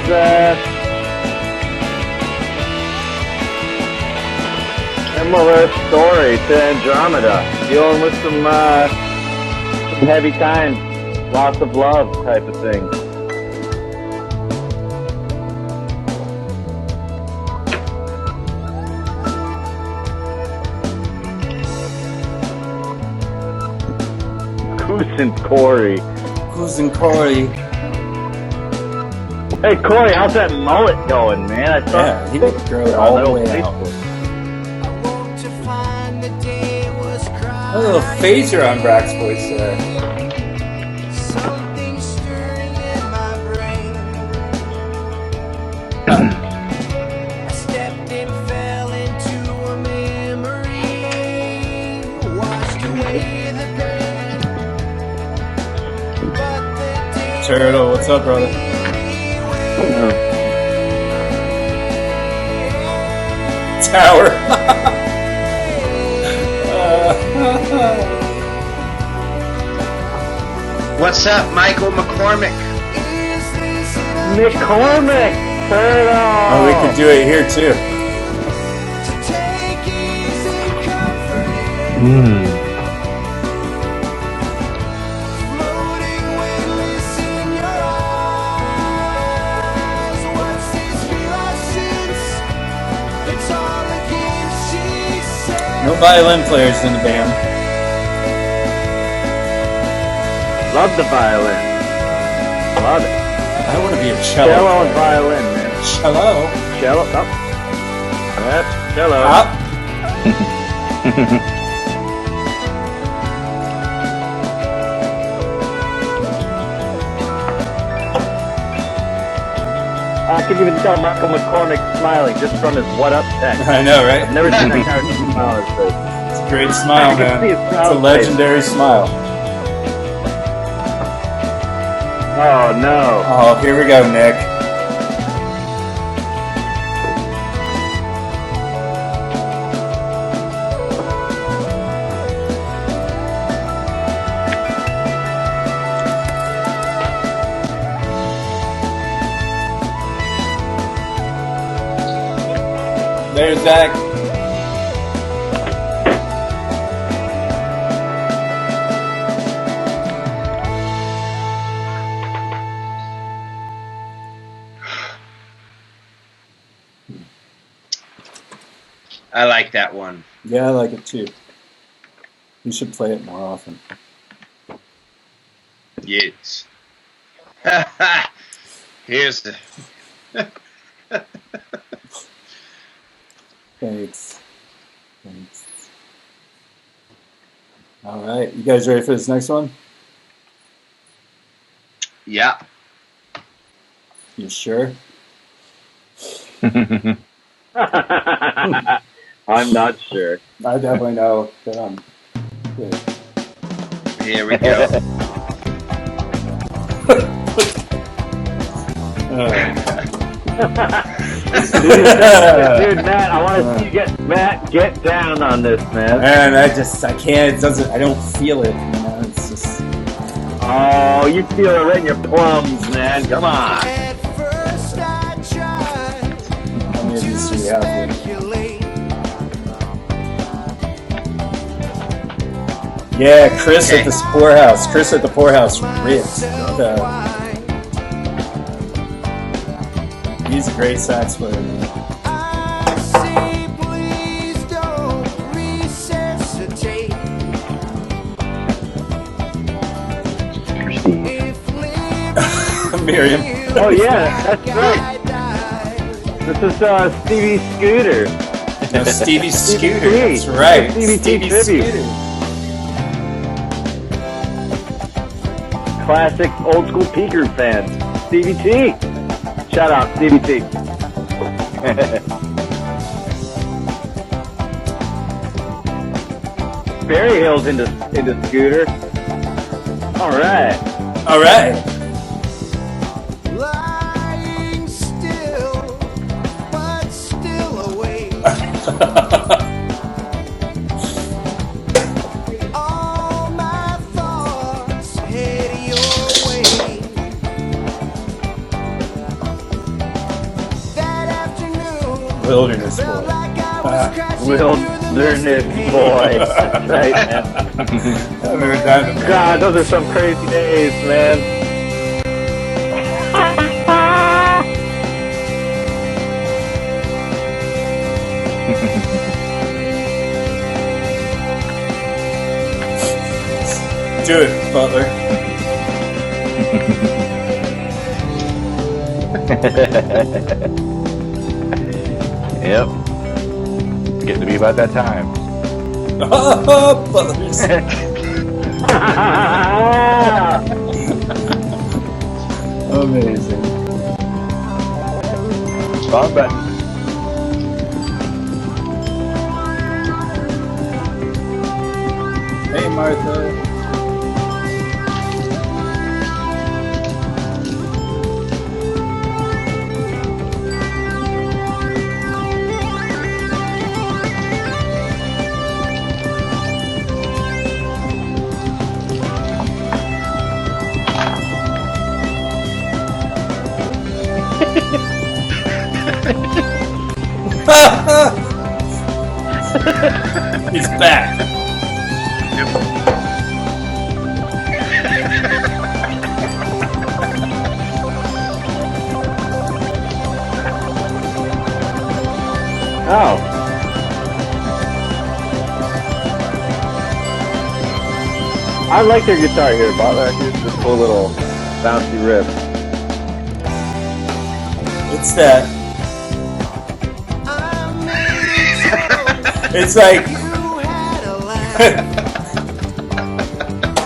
similar story to Andromeda, dealing with some heavy times, loss of love type of thing. Goose and Corey. Goose and Corey. Hey Corey, how's that mullet going, man? I thought Yeah, he would grow it all the way out. A little phaser on Brack's voice there. Something stirring in my brain. I stepped and fell into a memory, washed away the pain. But the day Turtle, what's up, brother? Tower. What's up, Michael McCormick? McCormick! Turtle! Oh, we could do it here too. to take easy comfort floating weightless in your eyes. What's this feel I sense? It's all a game, she said. No violin players in the band. Love the violin. Love it. I want to be a cello. Cello and violin, man. Cello. Cello. Oh. That's cello. Up. I can even tell Michael McCormick smiling just from his "What Up" text. I know, right? I've never seen that kind of smile on his face. It's a great smile, I can man. see his It's a proud legendary smile. Oh no! Oh, here we go, Nick. There's Zach. I like that one. Yeah, I like it too. You should play it more often. Yes. Here's the. Thanks. Thanks. All right, you guys ready for this next one? Yeah. You sure? I'm not sure. I definitely know that I'm good. Here we go. Dude, Matt, I want to see you get down on this, man. Man, I can't. It doesn't. I don't feel it. You know, it's just. Oh, you feel it right in your plums, man. Come on. At first I tried Let me just see how it is. speculate. Yeah, Chris Okay. at the poorhouse. Chris at the poorhouse ripped. He's a great sax player. I say please don't resuscitate. If living Miriam. Oh yeah, that's right. This is Stevie Scooter. No, Stevie Scooter. T. That's right. Stevie T tribute. Scooter. Classic old school P Group fan. Stevie T. Shout out, Stevie T. Barry Hill's into Scooter. All right. All right. Lying still, but still awake. All my thoughts head your way. That afternoon, Wilderness felt boy. like I was crashing Wilderness boy. That's right, man. I've never done it. God, those are some crazy days, man. Do it, Butler. Yep. It's getting to be about that time. Butlers. Amazing. Wrong button. Hey, Martha. He's back. Oh. I like their guitar here, Butler. Here's this cool little bouncy riff. It's that. It's like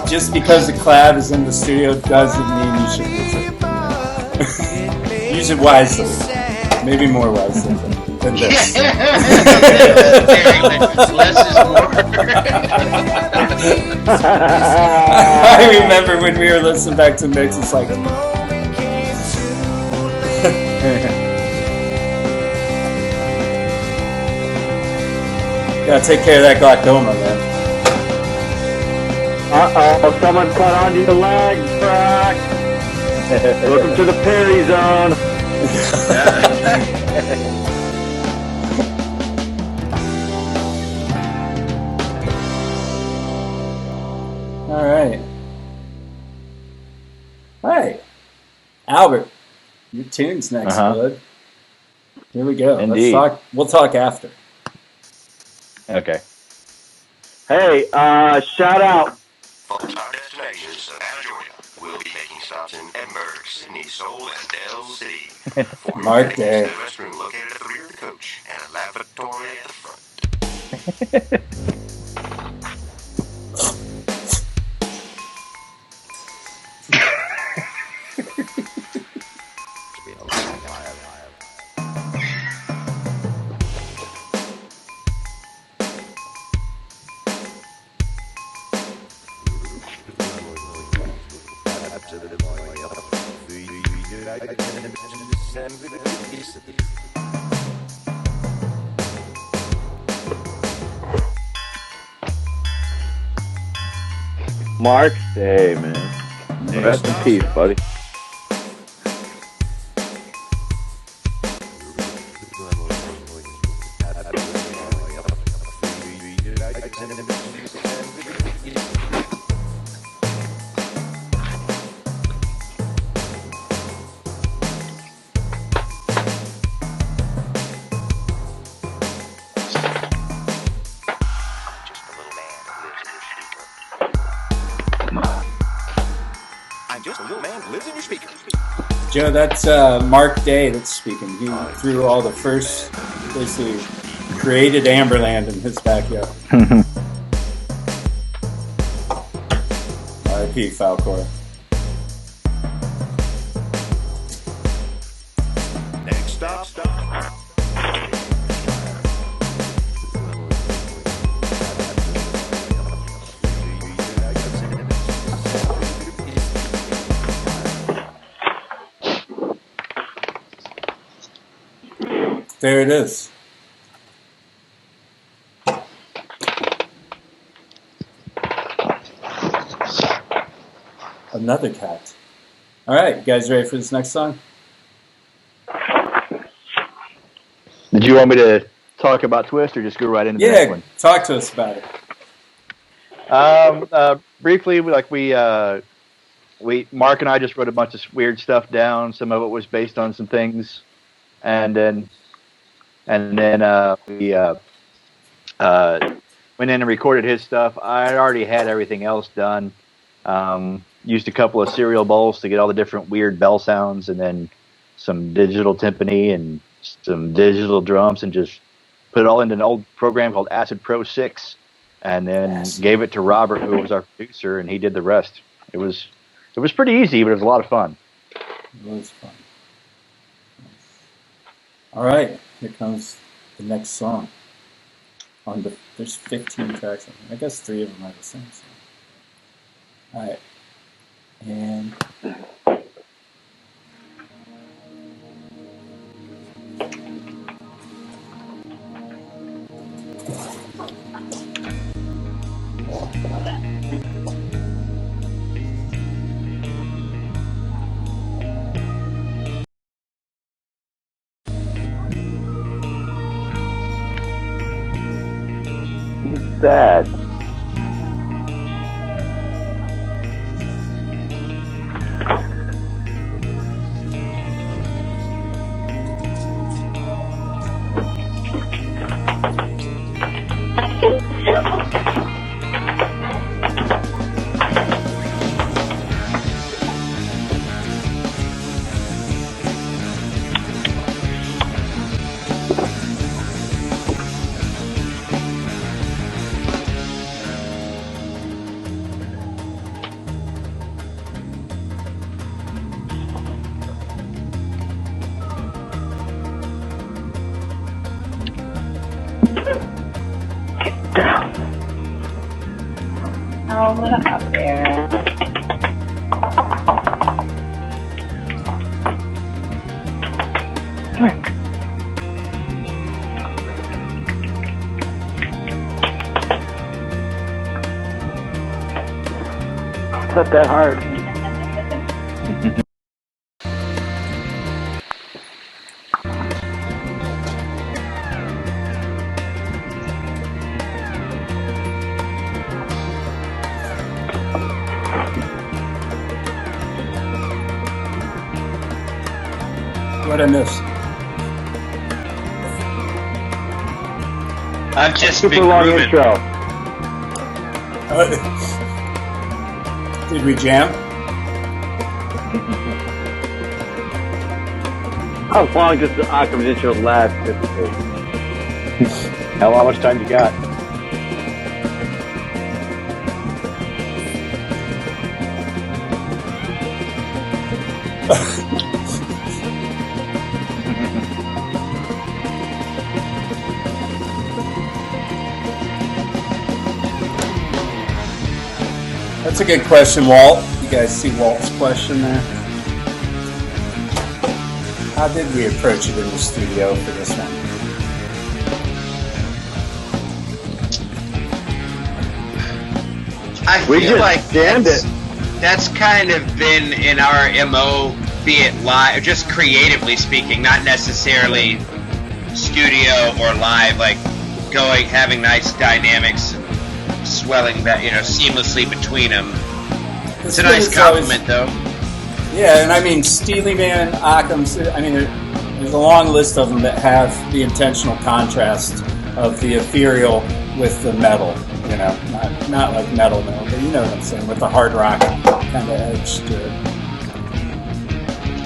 just because the cloud is in the studio doesn't mean you should use it. Use it wisely, maybe more wisely than this. Less is more. I remember when we were listening back to mix, it's like. Gotta take care of that glaucoma, man. Uh-oh, someone cut onto your leg, Brock. Welcome to the Perry zone. All right. Hi, Albert. Your tune's next, bud. Here we go. Indeed. Let's talk. We'll talk after. Okay. Hey, shout out. Folks, our destinations, Savannah, Georgia. We'll be making stops in Edinburgh, Sydney, Seoul, and Del City. Mark Day. A restroom located at the rear of the coach and a lavatory at the front. Mark Day, man. Rest in peace, buddy. I'm just a little man who lives in your speaker. Joe, that's Mark Day that's speaking. He threw all the first, basically created Amberland in his backyard. R.I.P. Falcor. Next up. There it is. Another cat. All right, you guys ready for this next song? Did you want me to talk about Twist or just go right into the next one? Yeah, talk to us about it. Briefly, Mark and I just wrote a bunch of weird stuff down. Some of it was based on some things, and then we went in and recorded his stuff. I already had everything else done. Used a couple of serial bowls to get all the different weird bell sounds, and then some digital timpani and some digital drums, and just put it all into an old program called Acid Pro 6, and then gave it to Robert, who was our producer, and he did the rest. It was pretty easy, but it was a lot of fun. It was fun. All right, here comes the next song. There's 15 tracks. I guess 3 of them are the same song. All right, and Sad. Oh, look up there. It's not that hard. what I missed? I've just Super been long grooving. intro. Did we jam? How long does the Occam's intro last typically? How much time you got? That's a good question, Walt. You guys see Walt's question there? How did we approach it in the studio for this one? I We feel just like jammed that's kind of been in our MO, be it live, just creatively speaking, not necessarily studio or live, like having nice dynamics, swelling that, seamlessly between them. It's a nice compliment, though. Yeah, and I mean, Steely Man, Occam's, I mean, there's a long list of them that have the intentional contrast of the ethereal with the metal, not like metal, but you know what I'm saying, with the hard rock kind of edge to it.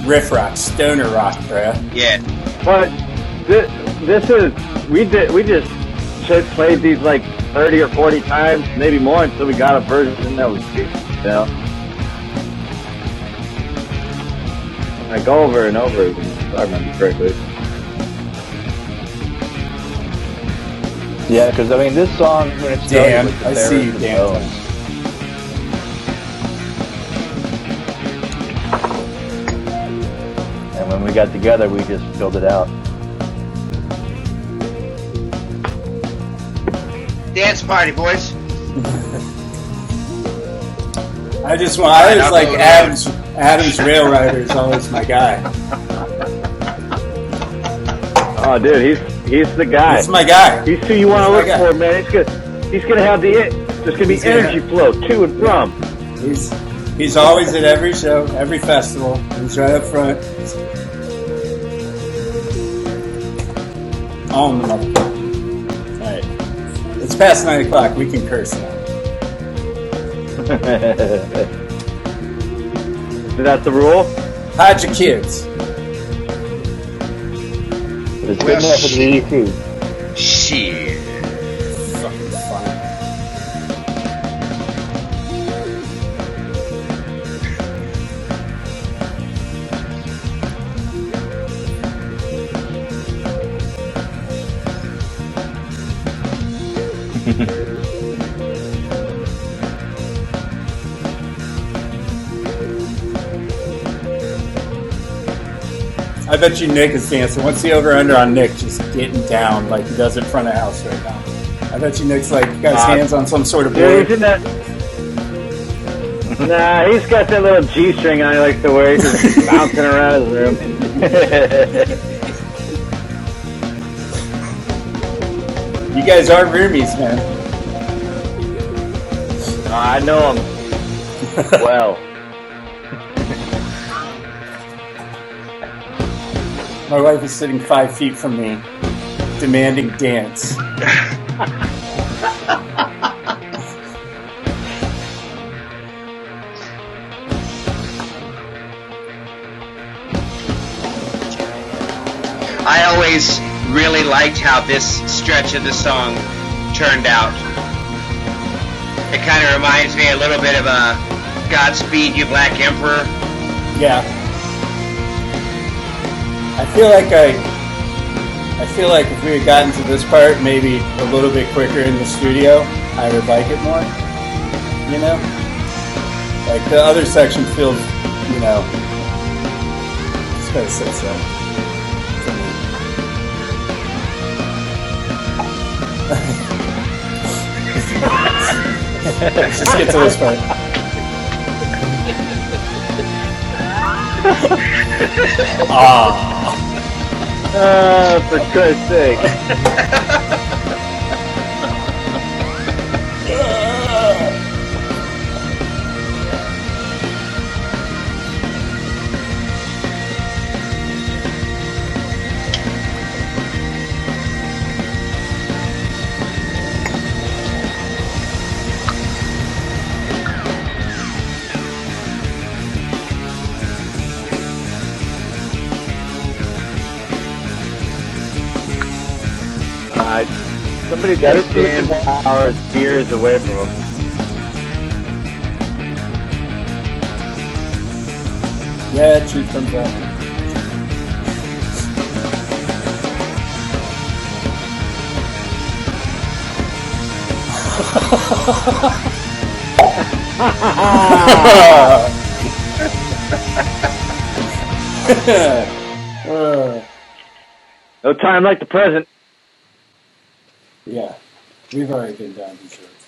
riff rock, stoner rock, bro. Yeah. But this is we just played these like 30 or 40 times, maybe more, until we got a version that was good. You know, like over and over again, if I remember correctly. Yeah, because I mean, this song when it's Damn, with the I see you, Ferris damn. Bones. And when we got together, we just filled it out. Dance party, boys. I was like Adam's Rail Rider is always my guy. Oh, dude, he's the guy. It's my guy. He's who you want to look for, man. He's gonna have there's gonna be energy flow to and from. He's always at every show, every festival. He's right up front. On the mother. Alright. It's past 9 o'clock. We can curse now. Is that the rule? Hide your kids. But it's good enough for the DDT. Shit. Fucking fun. I bet you Nick is dancing. What's the over-under on Nick just getting down like he does in front of house right now? I bet you Nick's like got his hands on some sort of board. He's in that. Nah, he's got that little G-string on he likes to wear. He's just bouncing around his room. You guys are roomies, man. I know him well. My wife is sitting 5 feet from me, demanding dance. I always really liked how this stretch of the song turned out. It kind of reminds me a little bit of a Godspeed You Black Emperor. Yeah. I feel like if we had gotten to this part maybe a little bit quicker in the studio, I would like it more. You know? Like the other section feels, you know, it's kind of sit so for me. Let's just get to this part. For Christ's sake. Somebody got to stand hours, years away from him. Yeah, truth comes out. No time like the present. Yeah, we've already been down these roads.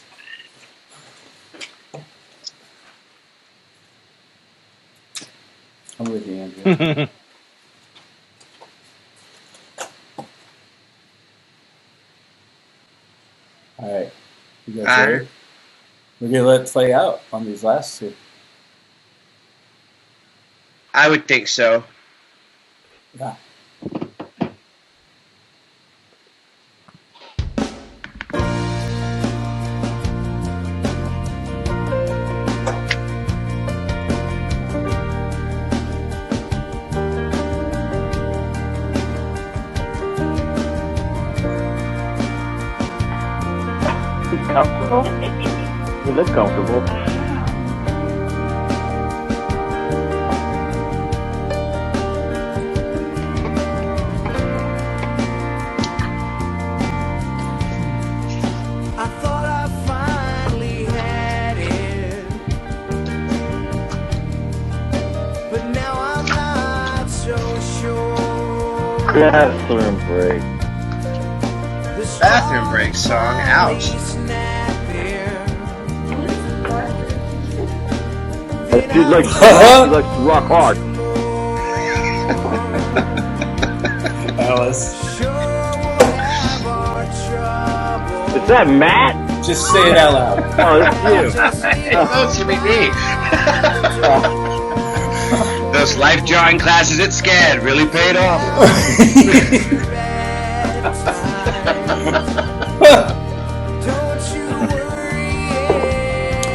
I'm with you, Andrew. All right, you guys ready? We're gonna let it play out on these last two. I would think so. Yeah. Comfortable? You look comfortable. I thought I finally had it, but now I'm not so sure. Bathroom break. Bathroom break song. Ouch. She's like rock hard. Alice, Is that Matt? just say it out loud. Oh, it's you. Oh, it's gonna be me. Those life drawing classes at SCAD really paid off. Don't you worry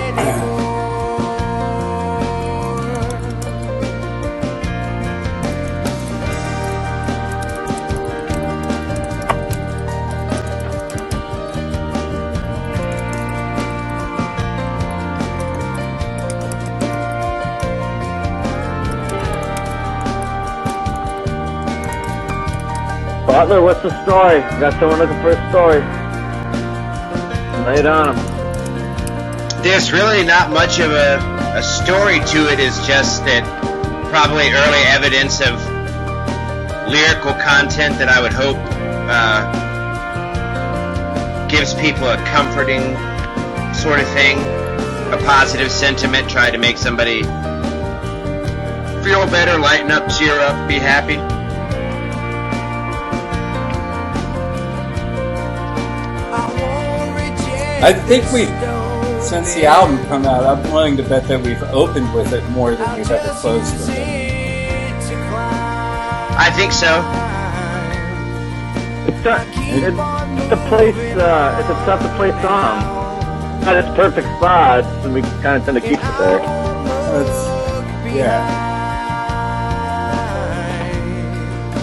anymore. Butler, what's the story? Got someone looking for a story. Lay it on him. There's really not much of a story to it. It's just that probably early evidence of lyrical content that I would hope gives people a comforting sort of thing, a positive sentiment, try to make somebody feel better, lighten up, cheer up, be happy. I think since the album came out, I'm willing to bet that we've opened with it more than we've ever closed with it. I think so. It's a place. It's a tough to play song. Not its perfect spot, and we kind of tend to keep it there. Yeah.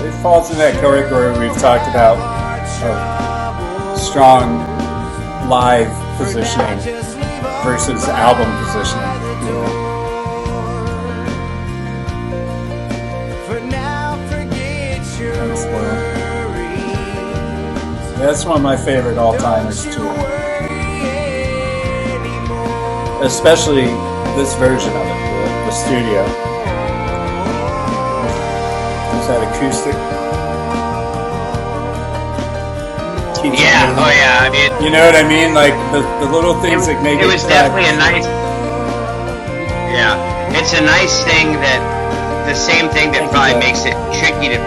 It falls in that category we've talked about of strong live positioning versus album positioning. That's one of my favorite all-timers too. Especially this version of it, the studio. Is that acoustic? Yeah, oh yeah, I mean... You know what I mean? Like, the little things that make it... It was definitely a nice... Yeah, it's a nice thing that... The same thing that probably makes it tricky to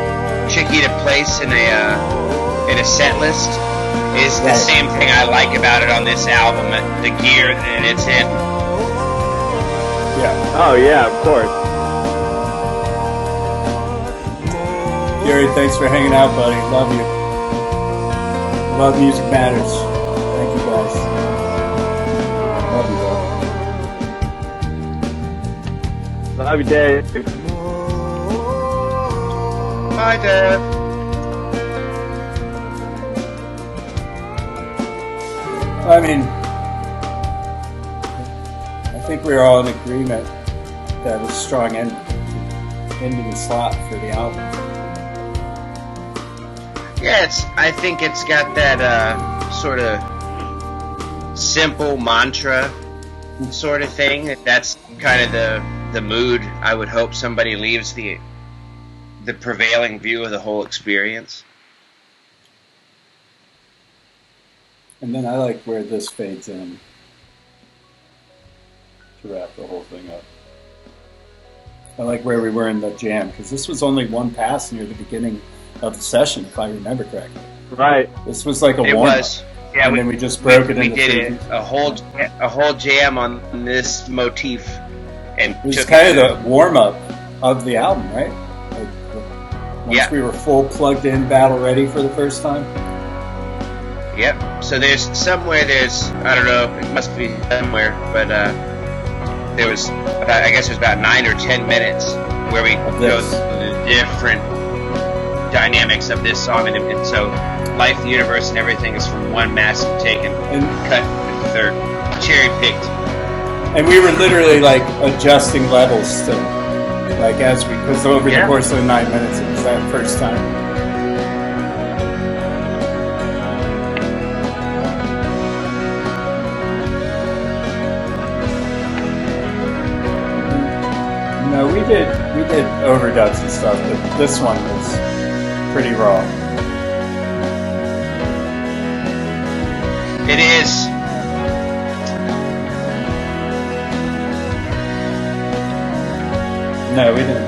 place in a set list is the same thing I like about it on this album, the gear that it's in. Yeah. Oh yeah, of course. Gary, thanks for hanging out, buddy. Love you. Love Music Matters. Thank you, guys. Love you, bro. Love you, Dave. Bye, Dave. I mean, I think we're all in agreement that it's a strong ending slot for the album. Yeah, I think it's got that sort of simple mantra sort of thing. That's kind of the mood I would hope somebody leaves the prevailing view of the whole experience. And then I like where this fades in to wrap the whole thing up. I like where we were in the jam, because this was only one pass near the beginning of the session, if I remember correctly. Right. This was like a It warm-up. was. Yeah, and then we just broke it into We did three. a whole jam on this motif, and It was took kind of the warm-up of the album, right? Like, once we were full plugged in, battle ready for the first time. Yep. So I don't know, it must be somewhere, but there was I guess it was about 9 or 10 minutes where we go through the different dynamics of this song, and so life, the universe, and everything is from one massive take and cut They're cherry picked. And we were literally like adjusting levels still, like as we, because over the course of the 9 minutes, it was that first time. No, we did overdubs and stuff, but this one was pretty raw. It is. No, we didn't.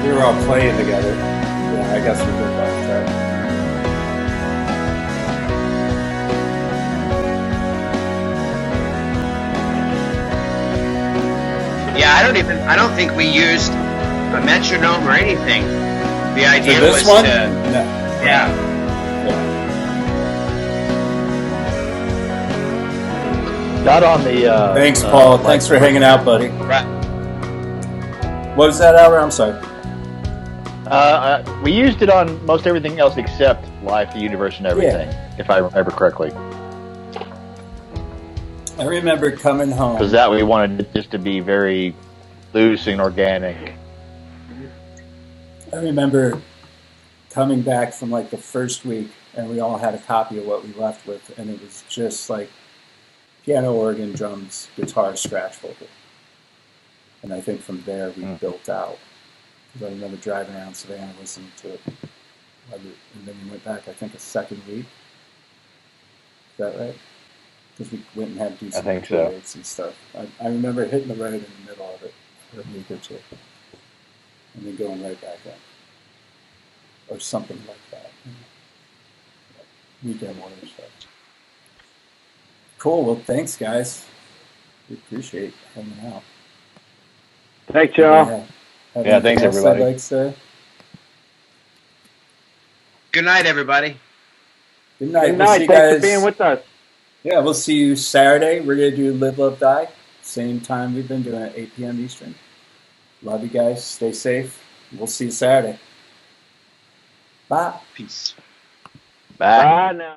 We were all playing together. Yeah, I guess we did both that. Yeah, I don't think we used a metronome or anything. The idea For this was one? to, No. yeah. Not on the. Thanks, Paul. Thanks for hanging out, buddy. Right. What was that, Albert? I'm sorry. We used it on most everything else except Life, the Universe, and Everything, if I remember correctly. I remember coming home. Because that we wanted it just to be very loose and organic. I remember coming back from like the first week, and we all had a copy of what we left with, and it was just like piano, organ, drums, guitar, scratch vocal. And I think from there we built out. Because I remember driving around Savannah listening to it. And then we went back, I think, a second week. Is that right? Because we went and had to do some rates and stuff. I remember hitting the road in the middle of it for a week or two. And then going right back up. Or something like that. Weekend one or stuff. Cool. Well, thanks, guys. We appreciate hanging out. Thanks, y'all. Yeah, thanks, everybody. Good night, everybody. Good night. Good night. Thanks for being with us. Yeah, we'll see you Saturday. We're going to do Live, Love, Die. Same time we've been doing it, 8 p.m. Eastern. Love you guys. Stay safe. We'll see you Saturday. Bye. Peace. Bye. Bye now.